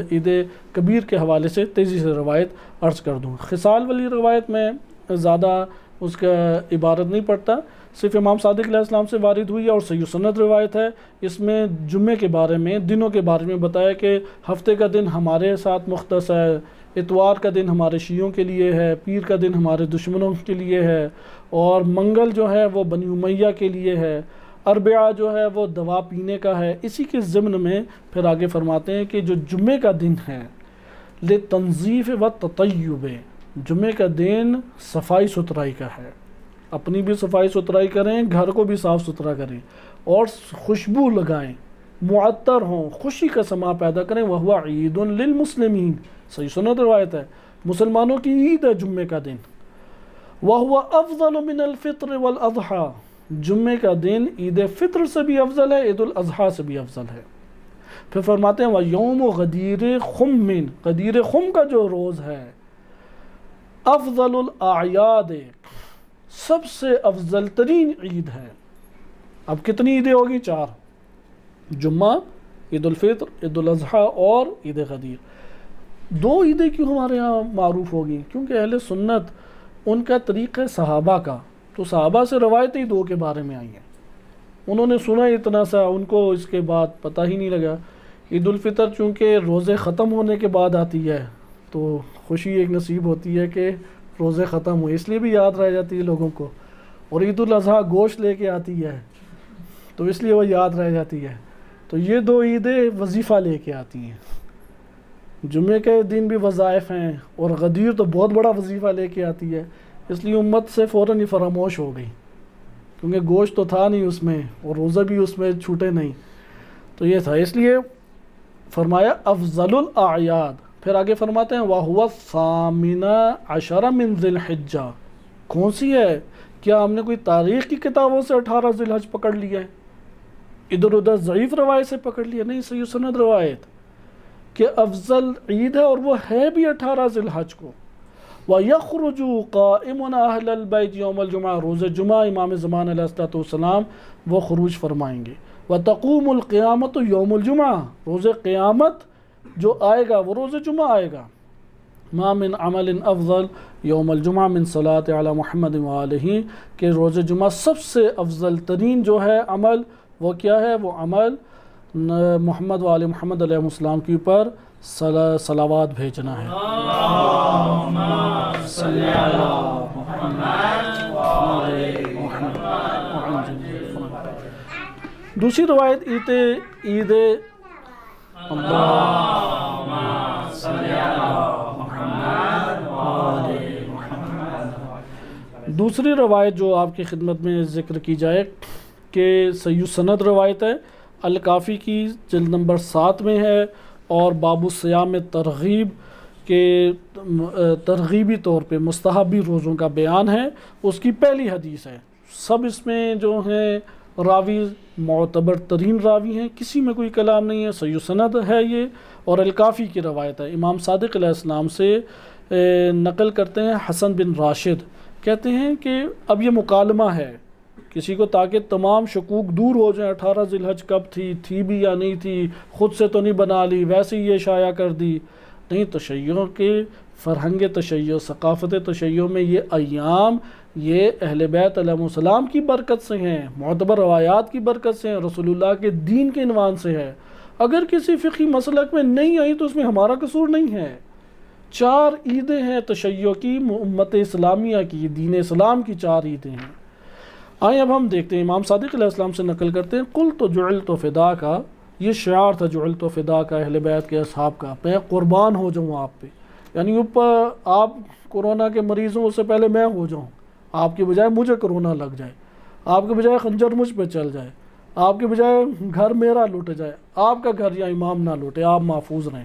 عید کبیر کے حوالے سے تیزی سے روایت عرض کر دوں۔ خصال والی روایت میں زیادہ اس کا عبارت نہیں پڑتا، صرف امام صادق علیہ السلام سے وارد ہوئی ہے اور صحیح سند روایت ہے۔ اس میں جمعے کے بارے میں، دنوں کے بارے میں بتایا کہ ہفتے کا دن ہمارے ساتھ مختص ہے، اتوار کا دن ہمارے شیعوں کے لیے ہے، پیر کا دن ہمارے دشمنوں کے لیے ہے، اور منگل جو ہے وہ بنی امیہ کے لیے ہے، اربعاء جو ہے وہ دوا پینے کا ہے۔ اسی کے ضمن میں پھر آگے فرماتے ہیں کہ جو جمعے کا دن ہے لتنظیف و تطیب، جمعے کا دن صفائی ستھرائی کا ہے، اپنی بھی صفائی ستھرائی کریں، گھر کو بھی صاف ستھرا کریں، اور خوشبو لگائیں، معطر ہوں، خوشی کا سما پیدا کریں۔ وَهُوَ عِيدٌ لِّلْمُسْلِمِينَ، صحیح سند روایت ہے، مسلمانوں کی عید ہے جمعے کا دن۔ وَهُوَ أَفْضَلُ مِنَ الْفِطْرِ وَالْأَضْحَى، جمعے کا دن عید فطر سے بھی افضل ہے، عید الاضحیٰ سے بھی افضل ہے۔ پھر فرماتے ہیں وَيَوْمُ غَدِيرِ خُمٍّ، غدیر خم کا جو روز ہے، افضل الاعیاد، سب سے افضل ترین عید ہے۔ اب کتنی عیدیں ہوگی؟ 4، جمعہ، عید الفطر، عید الاضحیٰ اور عید غدیر۔ دو عیدیں کیوں ہمارے ہاں معروف ہوگی؟ کیونکہ اہل سنت ان کا طریقہ صحابہ کا، تو صحابہ سے روایتیں دو کے بارے میں آئی ہیں، انہوں نے سنا اتنا سا، ان کو اس کے بعد پتہ ہی نہیں لگا۔ عید الفطر چونکہ روزے ختم ہونے کے بعد آتی ہے تو خوشی ایک نصیب ہوتی ہے کہ روزے ختم ہوئے، اس لیے بھی یاد رہ جاتی ہے لوگوں کو، اور عید الاضحیٰ گوشت لے کے آتی ہے تو اس لیے وہ یاد رہ جاتی ہے۔ تو یہ دو عیدیں وظیفہ لے کے آتی ہیں، جمعے کے دن بھی وظائف ہیں، اور غدیر تو بہت بڑا وظیفہ لے کے آتی ہے، اس لیے امت سے فوراً ہی فراموش ہو گئی، کیونکہ گوشت تو تھا نہیں اس میں اور روزہ بھی اس میں چھوٹے نہیں، تو یہ تھا، اس لیے فرمایا افضل الاعیاد۔ پھر آگے فرماتے ہیں وَهُوَ الثَّامِنَ عَشَرَ مِن ذِي الْحِجَّةِ، کون سی ہے؟ کیا ہم نے کوئی تاریخ کی کتابوں سے 18 ذی الحج پکڑ لیا ہے، ادھر ادھر ضعیف روایت سے پکڑ لیا؟ نہیں، صحیح سند روایت کہ افضل عید ہے، اور وہ ہے بھی 18 ذی الحج کو۔ وَيَخْرُجُ قَائِمٌ أَهْلَ الْبَيْتِ يَوْمَ الْجُمْعَةِ، روز جمعہ امام زمان علیہ الصلوۃ والسلام وہ خروج فرمائیں گے۔ وَتَقُومُ الْقِيَامَةُ يَوْمُ الْجُمْعَةِ، روز قیامت جو آئے گا وہ روز جمعہ آئے گا۔ ما من عمل افضل یوم الجمعہ من صلاۃ علی محمد وآلہ، کہ روز جمعہ سب سے افضل ترین جو ہے عمل وہ کیا ہے؟ وہ عمل محمد وآل محمد علیہ السلام کے اوپر صلوات بھیجنا ہے۔ اللہم صلی علی محمد وآل محمد۔ دوسری روایت عید اللہم صلی علی محمد وآل محمد، دوسری روایت جو آپ کی خدمت میں ذکر کی جائے کہ صحیح سند روایت ہے، الکافی کی جلد نمبر 7 میں ہے، اور باب الصیام میں ترغیب کے ترغیبی طور پہ مستحبی روزوں کا بیان ہے، اس کی پہلی حدیث ہے۔ سب اس میں جو ہیں راوی معتبر ترین راوی ہیں، کسی میں کوئی کلام نہیں ہے، صحیح سند ہے یہ، اور الکافی کی روایت ہے۔ امام صادق علیہ السلام سے نقل کرتے ہیں حسن بن راشد، کہتے ہیں کہ اب یہ مکالمہ ہے کسی کو، تاکہ تمام شکوک دور ہو جائیں، 18 ذی الحج کب تھی بھی یا نہیں تھی، خود سے تو نہیں بنا لی، ویسے ہی یہ شائع کر دی، نہیں، تشیع کے فرہنگ تشیع، ثقافت تشیع میں یہ ایام یہ اہل بیت علیہ السلام کی برکت سے ہیں، معتبر روایات کی برکت سے ہیں، رسول اللہ کے دین کے عنوان سے ہے۔ اگر کسی فقہی مسلک میں نہیں آئی تو اس میں ہمارا قصور نہیں ہے۔ 4 عیدیں ہیں تشیع کی، امت اسلامیہ کی، دین اسلام کی 4 عیدیں ہیں۔ آئیں اب ہم دیکھتے ہیں، امام صادق علیہ السلام سے نقل کرتے ہیں قلت جعلت فداک، یہ شعار تھا جعلت فداک اہل بیت کے اصحاب کا، میں قربان ہو جاؤں آپ پہ، یعنی اوپر آپ کورونا کے مریض ہوں اس سے پہلے میں ہو جاؤں، آپ کی بجائے مجھے کرونا لگ جائے، آپ کے بجائے خنجر مجھ پہ چل جائے، آپ کے بجائے گھر میرا لوٹ جائے، آپ کا گھر یا امام نہ لوٹے، آپ محفوظ رہیں۔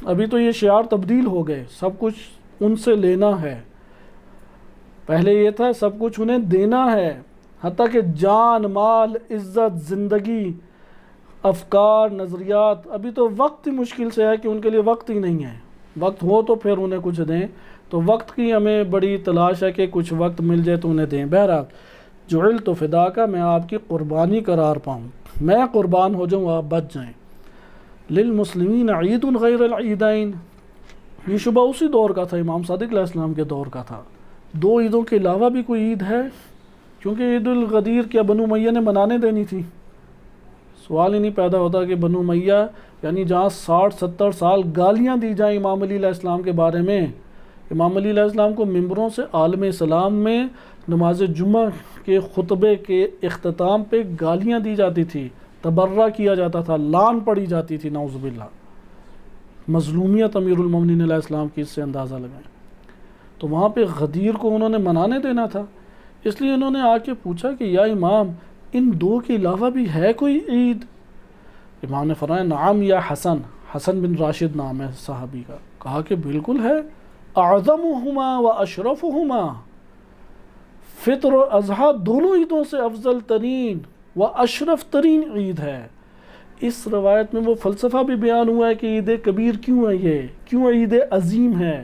ابھی تو یہ شعار تبدیل ہو گئے، سب کچھ ان سے لینا ہے، پہلے یہ تھا سب کچھ انہیں دینا ہے، حتیٰ کہ جان، مال، عزت، زندگی، افکار، نظریات۔ ابھی تو وقت ہی مشکل سے ہے کہ ان کے لیے وقت ہی نہیں ہے، وقت ہو تو پھر انہیں کچھ دیں، تو وقت کی ہمیں بڑی تلاش ہے کہ کچھ وقت مل جائے تو انہیں دیں۔ بہرحال جعلت فداک، میں آپ کی قربانی قرار پاؤں، میں قربان ہو جاؤں، آپ بچ جائیں۔ للمسلمین عید غیر العیدین، یہ شبہ اسی دور کا تھا، امام صادق علیہ السلام کے دور کا تھا، 2 عیدوں کے علاوہ بھی کوئی عید ہے؟ کیونکہ عید الغدیر کیا بنو امیہ نے منانے دینی تھی؟ سوال ہی نہیں پیدا ہوتا کہ بنو امیہ یعنی جہاں 60-70 سال گالیاں دی جائیں امام علی علیہ السلام کے بارے میں، امام علی علیہ السلام کو ممبروں سے عالم اسلام میں نماز جمعہ کے خطبے کے اختتام پہ گالیاں دی جاتی تھی، تبرہ کیا جاتا تھا، لعن پڑی جاتی تھی، نعوذ باللہ۔ مظلومیت امیر المومنین علیہ السلام کی، اس سے اندازہ لگائیں۔ تو وہاں پہ غدیر کو انہوں نے منانے دینا تھا، اس لیے انہوں نے آ کے پوچھا کہ یا امام ان 2 کے علاوہ بھی ہے کوئی عید؟ امام نے فرمایا نعم یا حسن، حسن بن راشد نام ہے صحابی کا، کہا کہ بالکل ہے، اعظمہما و اشرفہما، فطر و اضحیٰ دونوں عیدوں سے افضل ترین و اشرف ترین عید ہے۔ اس روایت میں وہ فلسفہ بھی بیان ہوا ہے کہ عید کبیر کیوں ہے، یہ کیوں عید عظیم ہے،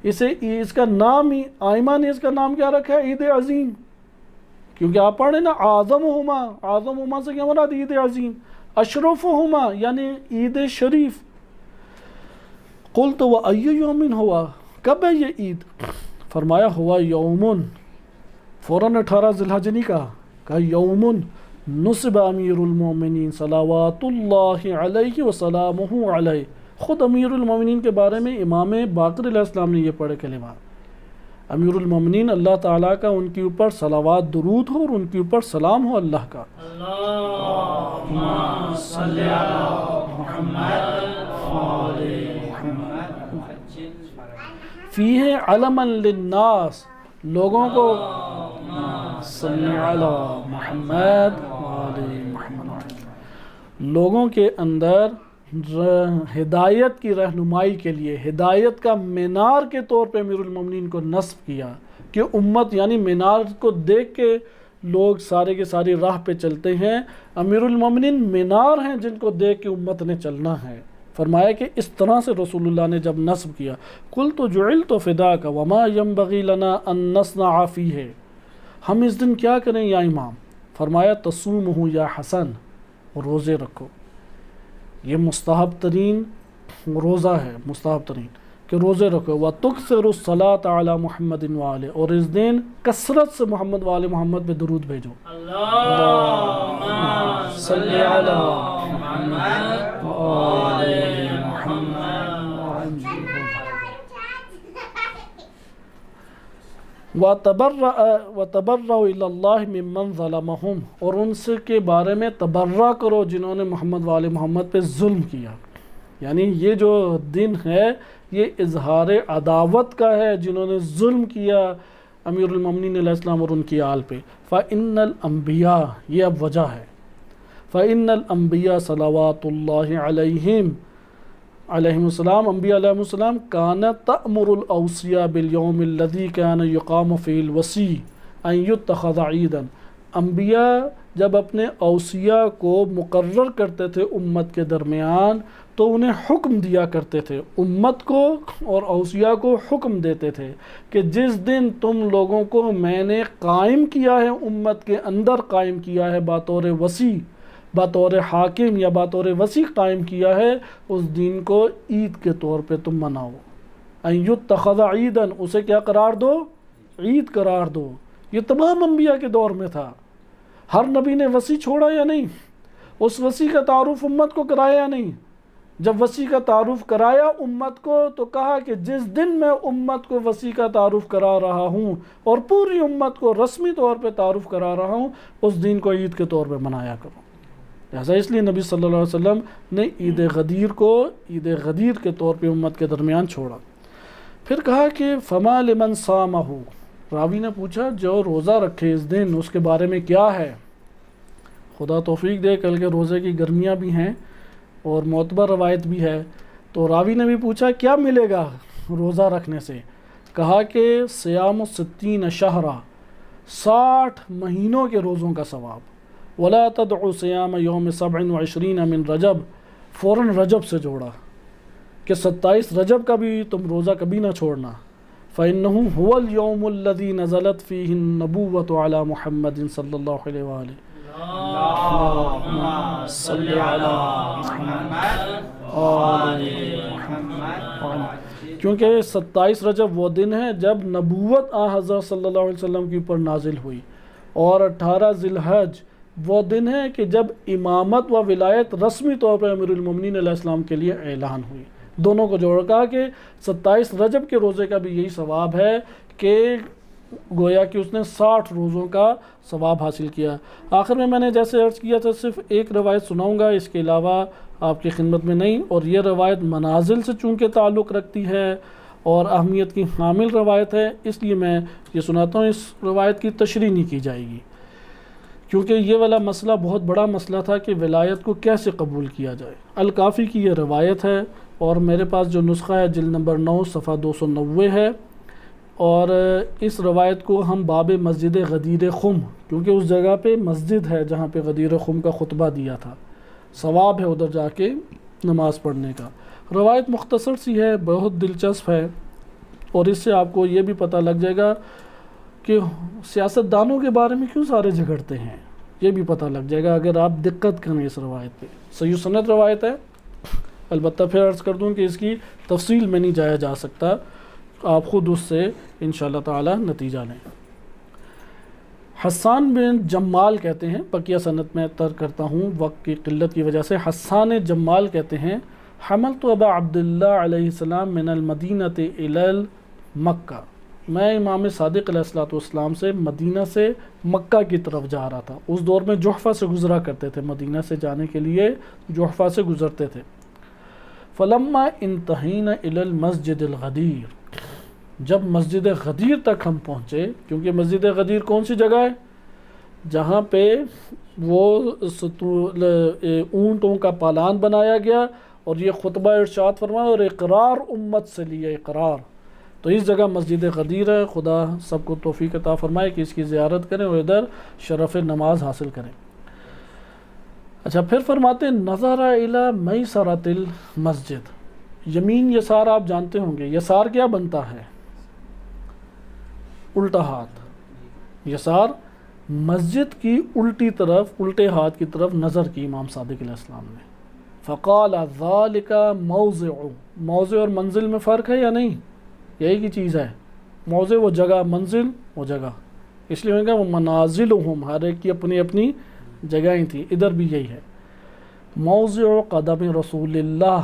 اس کا نام ہی آئمہ نے اس کا نام کیا رکھا ہے؟ عید عظیم، کیونکہ آپ پڑھیں نا اعظمہما، اعظمہما سے کیا مراد؟ عید عظیم۔ اشرفہما یعنی عید شریف۔ قلت وأی یوم ہوا، کب ہے یہ عید؟ فرمایا ہوا یومن، فوراً 18 ذی الحجہ نہیں کہا یومن نصب امیر المومنین صلوات اللہ علیہ وسلامہ علیہ. خود امیر المومنین کے بارے میں امام باقر علیہ السلام نے یہ پڑھے کلمات، امیر المومنین اللہ تعالیٰ کا ان کے اوپر صلوات درود ہو اور ان کے اوپر سلام ہو اللہ کا. اللہم صلی علی محمد وآل محمد فیہ علما للناس، لوگوں کو صلی علی محمد وآل محمد، لوگوں کے اندر ہدایت کی رہنمائی کے لیے ہدایت کا مینار کے طور پہ امیر المومنین کو نصب کیا کہ امت، یعنی مینار کو دیکھ کے لوگ سارے کے ساری راہ پہ چلتے ہیں، امیر المومنین مینار ہیں جن کو دیکھ کے امت نے چلنا ہے. فرمایا کہ اس طرح سے رسول اللہ نے جب نصب کیا، قلت جعلت فداک وما ينبغي لنا ان نصنع فیہ، ہم اس دن کیا کریں یا امام؟ فرمایا تصومہ یا حسن، روزے رکھو. یہ مستحب ترین روزہ ہے، مستحب ترین کہ روزے رکھو. وَتُكْثِرُ الصَّلَاةَ عَلَى مُحَمَّدٍ وَآلِهِ، اور اس دن کثرت سے محمد وآل محمد پہ درود بھیجو. اللہم صلی علی محمد وآل محمد. وَتَبَرَّأُوا إِلَى اللَّهِ مِمَّنْ ظَلَمَهُمْ، اور ان سے کے بارے میں تبرہ کرو جنہوں نے محمد وآل محمد پہ ظلم کیا. یعنی یہ جو دن ہے یہ اظہار عداوت کا ہے جنہوں نے ظلم کیا امیر المومنین علیہ السلام اور ان کی آل پہ. فَإِنَّ الْأَنْبِيَاءَ، یہ اب وجہ ہے، فَإِنَّ الْأَنْبِيَاءَ صلوات اللہ علیہم علیہم السلام، انبیاء علیہم السلام كانت تأمر الاوصیاء باليوم الذي كان يقام فيه الوصي ان يتخذ عیدا. انبیاء جب اپنے اوصیاء کو مقرر کرتے تھے امت کے درمیان تو انہیں حکم دیا کرتے تھے، امت کو اور اوصیاء کو حکم دیتے تھے کہ جس دن تم لوگوں کو میں نے قائم کیا ہے، امت کے اندر قائم کیا ہے بطور وصی، بطور حاکم یا بطور وصی قائم کیا ہے، اس دن کو عید کے طور پہ تم مناؤ. ان یتخذ عیدا، اسے کیا قرار دو؟ عید قرار دو. یہ تمام انبیاء کے دور میں تھا. ہر نبی نے وصی چھوڑا یا نہیں؟ اس وصی کا تعارف امت کو کرایا یا نہیں؟ جب وصی کا تعارف کرایا امت کو تو کہا کہ جس دن میں امت کو وصی کا تعارف کرا رہا ہوں اور پوری امت کو رسمی طور پہ تعارف کرا رہا ہوں، اس دن کو عید کے طور پہ منایا کرو. لہٰذا اس لیے نبی صلی اللہ علیہ وسلم نے عید غدیر کو عید غدیر کے طور پہ امت کے درمیان چھوڑا. پھر کہا کہ فما لمن صامہ، راوی نے پوچھا جو روزہ رکھے اس دن اس کے بارے میں کیا ہے؟ خدا توفیق دے، کل کے روزے کی گرمیاں بھی ہیں اور معتبر روایت بھی ہے، تو راوی نے بھی پوچھا کیا ملے گا روزہ رکھنے سے؟ کہا کہ صیام 60 شہرا، 60 مہینوں کے روزوں کا ثواب. ولا تدعوا صیام یوم 27 من رجب، فوراً رجب سے جوڑا کہ 27 رجب کا بھی تم روزہ کبھی نہ چھوڑنا. فإنه هو اليوم الذي نزلت فيه النبوة على محمد صلی اللہ علیہ وآلہ. اللہم صلی علی محمد وآل محمد. کیونکہ 27 رجب وہ دن ہے جب نبوت حضرت صلی اللہ علیہ وسلم کے اوپر نازل ہوئی، اور 18 ذی الحج وہ دن ہے کہ جب امامت و ولایت رسمی طور پر امیر المومنین علیہ السلام کے لیے اعلان ہوئی. دونوں کو جوڑ کہا کہ 27 رجب کے روزے کا بھی یہی ثواب ہے کہ گویا کہ اس نے 60 روزوں کا ثواب حاصل کیا. آخر میں نے جیسے عرض کیا تھا صرف ایک روایت سناؤں گا، اس کے علاوہ آپ کی خدمت میں نہیں، اور یہ روایت منازل سے چونکہ تعلق رکھتی ہے اور اہمیت کی حامل روایت ہے، اس لیے میں یہ سناتا ہوں. اس روایت کی تشریح نہیں کی جائے گی کیونکہ یہ والا مسئلہ بہت بڑا مسئلہ تھا کہ ولایت کو کیسے قبول کیا جائے. الکافی کی یہ روایت ہے اور میرے پاس جو نسخہ ہے جلد نمبر 9 صفحہ 290 ہے، اور اس روایت کو ہم باب مسجد غدیر خم، کیونکہ اس جگہ پہ مسجد ہے جہاں پہ غدیر خم کا خطبہ دیا تھا، ثواب ہے ادھر جا کے نماز پڑھنے کا. روایت مختصر سی ہے، بہت دلچسپ ہے، اور اس سے آپ کو یہ بھی پتہ لگ جائے گا کہ سیاستدانوں کے بارے میں کیوں سارے جھگڑتے ہیں، یہ بھی پتہ لگ جائے گا اگر آپ دقت کریں اس روایت پہ. صحیح سند روایت ہے، البتہ پھر عرض کر دوں کہ اس کی تفصیل میں نہیں جایا جا سکتا، آپ خود اس سے انشاءاللہ تعالی نتیجہ لیں۔ حسان بن جمال کہتے ہیں، بقیہ سند میں ترک کرتا ہوں وقت کی قلت کی وجہ سے، حسان جمال کہتے ہیں حملت ابا عبداللہ علیہ السلام من المدینہ الی مکہ، میں امام صادق علیہ السلام سے مدینہ سے مکہ کی طرف جا رہا تھا۔ اس دور میں جحفہ سے گزرا کرتے تھے، مدینہ سے جانے کے لیے جحفہ سے گزرتے تھے۔ فلما انتہینا الی المسجد الغدیر، جب مسجد غدیر تک ہم پہنچے، کیونکہ مسجد غدیر کون سی جگہ ہے؟ جہاں پہ وہ اونٹوں کا پالان بنایا گیا اور یہ خطبہ ارشاد فرمایا اور اقرار امت سے لیے اقرار، تو اس جگہ مسجد غدیر ہے۔ خدا سب کو توفیق عطا فرمائے کہ اس کی زیارت کریں اور ادھر شرف نماز حاصل کریں۔ اچھا پھر فرماتے ہیں نظر الی میسرۃ المسجد، یمین یسار آپ جانتے ہوں گے، یسار کیا بنتا ہے؟ الٹا ہاتھ، یسار مسجد کی الٹی طرف، الٹے ہاتھ کی طرف نظر کی امام صادق علیہ السلام نے۔ فقال ذالک موضع، موضع اور منزل میں فرق ہے یا نہیں؟ یہی کی چیز ہے، موضع وہ جگہ، منزل وہ جگہ، اس لیے میں کہا وہ منازلہم، ہر ایک کی اپنی اپنی جگہیں تھیں، ادھر بھی یہی ہے۔ موضع قدم رسول اللہ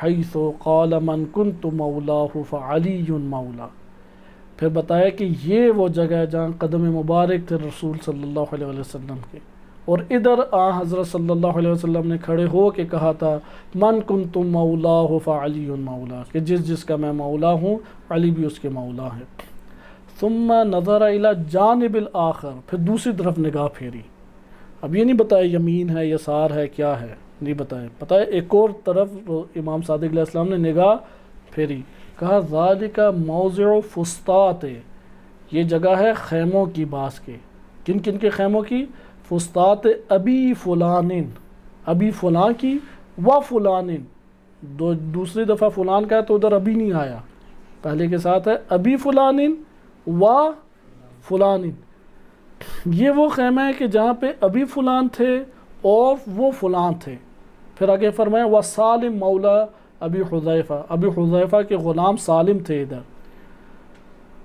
حیث قال من کنت مولاہ فعلی مولا، پھر بتایا کہ یہ وہ جگہ ہے جہاں قدم مبارک تھے رسول صلی اللہ علیہ وسلم کے، اور ادھر حضرت صلی اللہ علیہ وسلم نے کھڑے ہو کے کہا تھا من کنت مولاہ فعلی مولا، کہ جس جس کا میں مولا ہوں علی بھی اس کے مولا ہے۔ ثم نظر الی جانب الآخر، پھر دوسری طرف نگاہ پھیری، اب یہ نہیں بتایا یمین ہے یسار ہے کیا ہے، نہیں بتایا، بتایا ایک اور طرف امام صادق علیہ السلام نے نگاہ پھیری، کہا ذالک موضع فسطاط، یہ جگہ ہے خیموں کی، باس کے، کن کن کے خیموں کی؟ فسطاط ابی فلان، ابی فلاں کی، و فلان، دوسری دفعہ فلان کا ہے تو ادھر ابھی نہیں آیا، پہلے کے ساتھ ہے ابی فلان و فلان، یہ وہ خیمہ ہے کہ جہاں پہ ابی فلان تھے اور وہ فلان تھے۔ پھر آگے فرمایا و سالم مولا ابی حذیفہ، ابی حذیفہ کے غلام سالم تھے ادھر،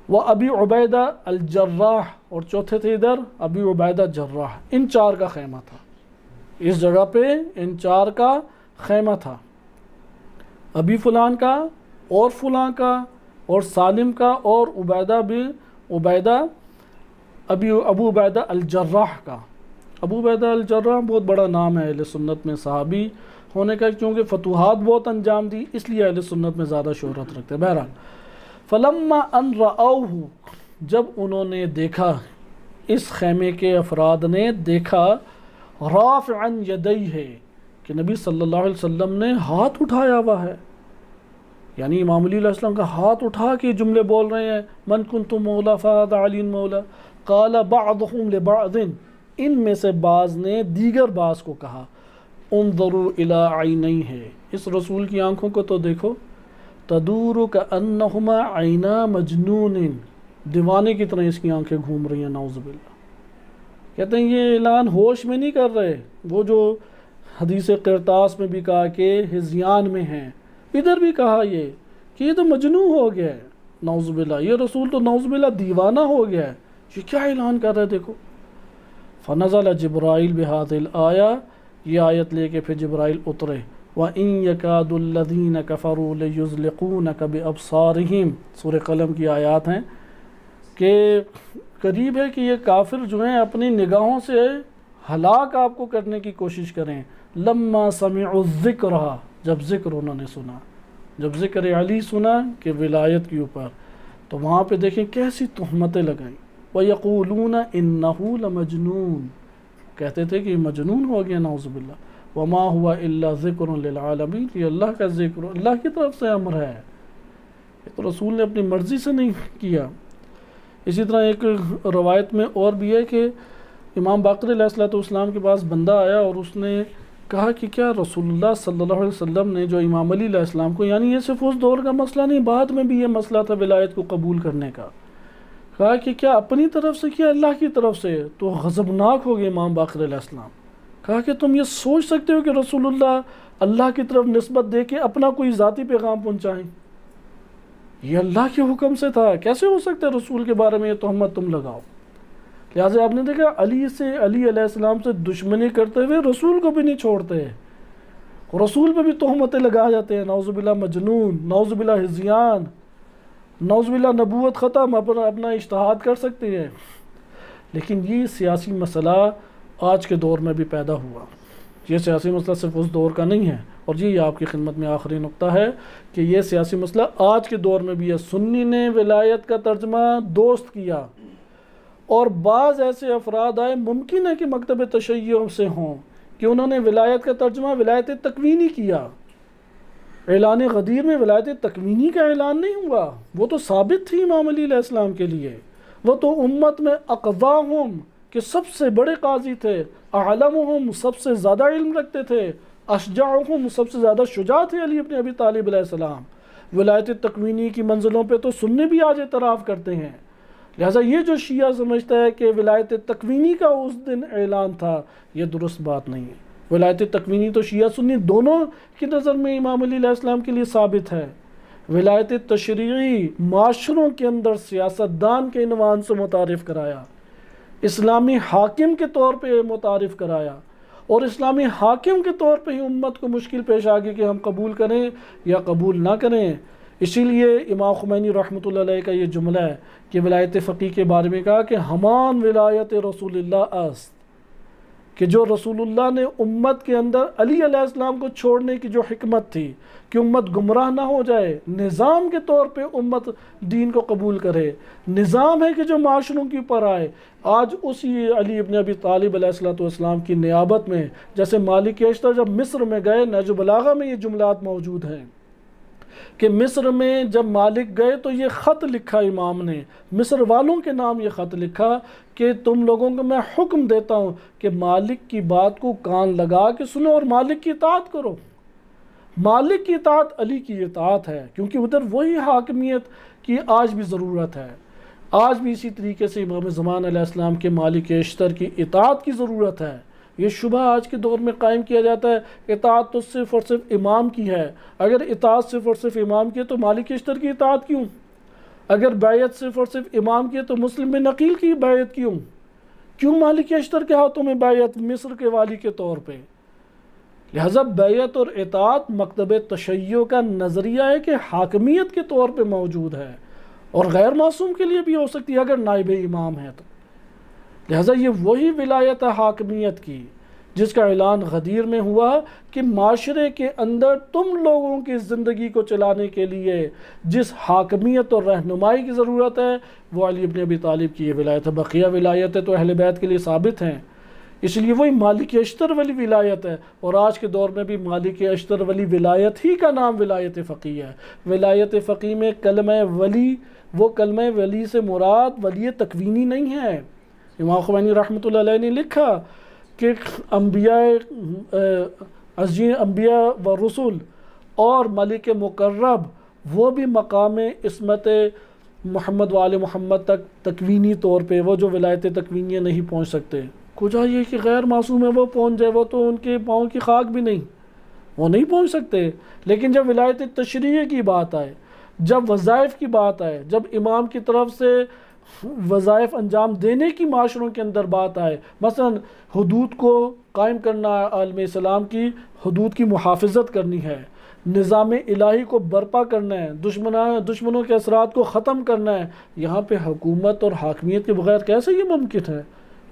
وہ ابی عبیدہ الجراح، اور چوتھے تھے ادھر ابی عبیدہ جراح، ان چار کا خیمہ تھا، اس جگہ پہ ان چار کا خیمہ تھا، ابی فلان کا اور فلان کا اور سالم کا اور ابو عبیدہ الجراح کا۔ ابو عبیدہ الجراح بہت بڑا نام ہے اہل سنت میں، صحابی ہونے کا، کیونکہ فتوحات بہت انجام دی اس لیے اہل سنت میں زیادہ شہرت رکھتے ہیں۔ بہرحال فلما ان رأوہ، جب انہوں نے دیکھا، اس خیمے کے افراد نے دیکھا، رافعا یدیہ، کہ نبی صلی اللہ علیہ وسلم نے ہاتھ اٹھایا ہوا ہے، یعنی امام علی علیہ السلام کا ہاتھ اٹھا کے جملے بول رہے ہیں من کنت مولا فہذا علی مولا، قال بعضهم لبعض، ان میں سے بعض نے دیگر بعض کو کہا انظروا الی عینیہ، اس رسول کی آنکھوں کو تو دیکھو، تدور کانہما عینا مجنون، دیوانے کی طرح اس کی آنکھیں گھوم رہی ہیں، نعوذ باللہ۔ کہتے ہیں یہ اعلان ہوش میں نہیں کر رہے، وہ جو حدیث قرطاس میں بھی کہا کہ ہذیان میں ہیں، ادھر بھی کہا یہ کہ یہ تو مجنون ہو گیا ہے، نعوذ باللہ، یہ رسول تو نعوذ باللہ دیوانہ ہو گیا ہے، یہ کیا اعلان کر رہے دیکھو۔ فنزل جبرائیل بہذه الآیہ، یہ آیت لے کے پھر جبرائیل اترے، وَإِن يَكَادُ الَّذِينَ كَفَرُوا لَيُزْلِقُونَكَ بِأَبْصَارِهِمْ، سورہ قلم کی آیات ہیں کہ قریب ہے کہ یہ کافر جو ہیں اپنی نگاہوں سے ہلاک آپ کو کرنے کی کوشش کریں، لما سمعوا الذکر، جب ذکر انہوں نے سنا، جب ذکر علی سنا کہ ولایت کے اوپر، تو وہاں پہ دیکھیں کیسی تہمتیں لگائیں، وَيَقُولُونَ إِنَّهُ لَمَجْنُونَ، کہتے تھے کہ یہ مجنون ہو گیا، نعوذ باللہ، وَمَا هُوَ إِلَّا ذِكْرٌ لِلْعَالَمِينَ، یہ اللہ کا ذکر، اللہ کی طرف سے امر ہے، یہ تو رسول نے اپنی مرضی سے نہیں کیا۔ اسی طرح ایک روایت میں اور بھی ہے کہ امام باقر علیہ السلام کے پاس بندہ آیا اور اس نے کہا کہ کیا رسول اللہ صلی اللہ علیہ وسلم نے جو امام علی علیہ السلام کو، یعنی یہ صرف اس دور کا مسئلہ نہیں، بعد میں بھی یہ مسئلہ تھا ولایت کو قبول کرنے کا، کہا کہ کیا اپنی طرف سے کیا اللہ کی طرف سے؟ تو غضبناک ہو گئے امام باقر علیہ السلام، کہا کہ تم یہ سوچ سکتے ہو کہ رسول اللہ اللہ کی طرف نسبت دے کے اپنا کوئی ذاتی پیغام پہنچائیں؟ یہ اللہ کے حکم سے تھا، کیسے ہو سکتا ہے رسول کے بارے میں یہ تہمت تم لگاؤ؟ لہٰذا آپ نے دیکھا علی علیہ السلام سے دشمنی کرتے ہوئے رسول کو بھی نہیں چھوڑتے، رسول پہ بھی تہمتیں لگا جاتے ہیں، نعوذ باللہ مجنون، نعوذ باللہ ہذیان، نعوذ باللہ نبوت ختم، اپنا اجتہاد کر سکتے ہیں۔ لیکن یہ سیاسی مسئلہ آج کے دور میں بھی پیدا ہوا، یہ سیاسی مسئلہ صرف اس دور کا نہیں ہے، اور یہ آپ کی خدمت میں آخری نقطہ ہے کہ یہ سیاسی مسئلہ آج کے دور میں بھی ہے۔ سنی نے ولایت کا ترجمہ دوست کیا، اور بعض ایسے افراد آئے، ممکن ہے کہ مکتب تشیع سے ہوں، کہ انہوں نے ولایت کا ترجمہ ولایت تکوینی کیا۔ اعلان غدیر میں ولایت تکوینی کا اعلان نہیں ہوا، وہ تو ثابت تھی امام علی علیہ السلام کے لیے، وہ تو امت میں اقواہم کہ سب سے بڑے قاضی تھے، اعلمہم سب سے زیادہ علم رکھتے تھے، اشجعہم سب سے زیادہ شجاع تھے علی ابن ابی طالب علیہ السلام۔ ولایت تکوینی کی منزلوں پہ تو سنی بھی آج اعتراف کرتے ہیں۔ لہٰذا یہ جو شیعہ سمجھتا ہے کہ ولایت تکوینی کا اس دن اعلان تھا، یہ درست بات نہیں ہے۔ ولایت تکوینی تو شیعہ سنی دونوں کی نظر میں امام علی علیہ السلام کے لیے ثابت ہے۔ ولایت تشریعی معاشروں کے اندر سیاستدان کے عنوان سے متعارف کرایا، اسلامی حاکم کے طور پہ متعارف کرایا، اور اسلامی حاکم کے طور پہ ہی امت کو مشکل پیش آ گئی کہ ہم قبول کریں یا قبول نہ کریں۔ اسی لیے امام خمینی رحمۃ اللہ علیہ کا یہ جملہ ہے کہ ولایت فقیہ کے بارے میں کہا کہ ہمان ولایت رسول اللہ است، کہ جو رسول اللہ نے امت کے اندر علی علیہ السلام کو چھوڑنے کی جو حکمت تھی کہ امت گمراہ نہ ہو جائے، نظام کے طور پہ امت دین کو قبول کرے، نظام ہے کہ جو معاشروں کے اوپر آئے۔ آج اسی علی ابن ابی طالب علیہ السلام کی نیابت میں، جیسے مالک اشتر جب مصر میں گئے، نہج البلاغہ میں یہ جملات موجود ہیں کہ مصر میں جب مالک گئے تو یہ خط لکھا امام نے، مصر والوں کے نام یہ خط لکھا کہ تم لوگوں کو میں حکم دیتا ہوں کہ مالک کی بات کو کان لگا کے سنو اور مالک کی اطاعت کرو۔ مالک کی اطاعت علی کی اطاعت ہے، کیونکہ ادھر وہی حاکمیت کی آج بھی ضرورت ہے۔ آج بھی اسی طریقے سے امام زمان علیہ السلام کے مالک اشتر کی اطاعت کی ضرورت ہے۔ یہ شبہ آج کے دور میں قائم کیا جاتا ہے اطاعت تو صرف اور صرف امام کی ہے۔ اگر اطاعت صرف اور صرف امام کی ہے تو مالک اشتر کی اطاعت کیوں؟ اگر بیعت صرف اور صرف امام کی ہے تو مسلم بن عقیل کی بیعت کیوں مالک اشتر کے ہاتھوں میں بیعت مصر کے والی کے طور پہ؟ لہذا بیعت اور اطاعت مکتب تشیع کا نظریہ ہے کہ حاکمیت کے طور پہ موجود ہے، اور غیر معصوم کے لیے بھی ہو سکتی ہے اگر نائب امام ہے تو۔ لہذا یہ وہی ولایت حاکمیت کی جس کا اعلان غدیر میں ہوا کہ معاشرے کے اندر تم لوگوں کی زندگی کو چلانے کے لیے جس حاکمیت اور رہنمائی کی ضرورت ہے وہ علی ابن ابی طالب کی یہ ولایت ہے۔ بقیہ ولایتیں تو اہل بیت کے لیے ثابت ہیں، اس لیے وہی مالک اشتر والی ولایت ہے، اور آج کے دور میں بھی مالک اشتر والی ولایت ہی کا نام ولایت فقیہ ہے۔ ولایت فقیہ میں کلمہ ولی، وہ کلمہ ولی سے مراد ولی تکوینی نہیں ہے۔ امام خمینی رحمۃ اللہ علیہ نے لکھا کہ انبیاء و رسول اور ملک مقرب وہ بھی مقام عصمت محمد و آل محمد تک تکوینی طور پہ وہ جو ولایت تکوینیہ نہیں پہنچ سکتے۔ کجا یہ کہ غیر معصوم ہے وہ پہنچ جائے، وہ تو ان کے پاؤں کی خاک بھی نہیں، وہ نہیں پہنچ سکتے۔ لیکن جب ولایت تشریع کی بات آئے، جب وظائف کی بات آئے، جب امام کی طرف سے وظائف انجام دینے کی معاشروں کے اندر بات آئے، مثلا حدود کو قائم کرنا، عالم اسلام کی حدود کی محافظت کرنی ہے، نظام الہی کو برپا کرنا ہے، دشمنوں کے اثرات کو ختم کرنا ہے، یہاں پہ حکومت اور حاکمیت کے بغیر کیسے یہ ممکن ہے؟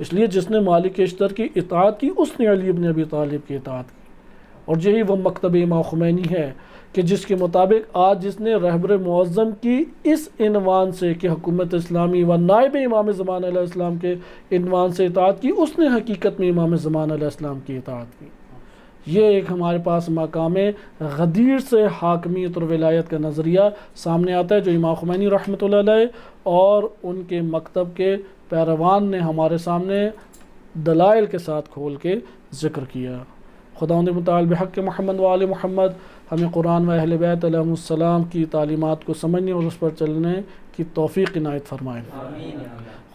اس لیے جس نے مالک اشتر کی اطاعت کی اس نے علی ابن ابی طالب کی اطاعت کی، اور یہی وہ مکتب امام خمینی ہے کہ جس کے مطابق آج جس نے رہبر معظم کی اس عنوان سے کہ حکومت اسلامی و نائب امام زمان علیہ السلام کے عنوان سے اطاعت کی، اس نے حقیقت میں امام زمان علیہ السلام کی اطاعت کی۔ یہ ایک ہمارے پاس مقام غدیر سے حاکمیت اور ولایت کا نظریہ سامنے آتا ہے جو امام خمینی رحمۃ اللہ علیہ اور ان کے مکتب کے پیروان نے ہمارے سامنے دلائل کے ساتھ کھول کے ذکر کیا۔ خداوند متعال بحق محمد و آل محمد ہمیں قرآن و اہل بیت علیہم السلام کی تعلیمات کو سمجھنے اور اس پر چلنے کی توفیق عنایت فرمائے۔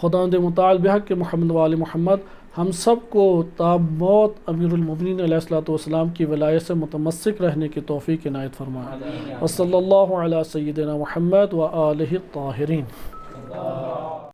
خداوند متعال بحق محمد و آل محمد ہم سب کو تا موت امیر المومنین علیہ الصلوۃ والسلام کی ولایت سے متمسک رہنے کی توفیق عنایت فرمائے۔ وصلی اللہ علی سیدنا محمد و آلہ الطاہرین۔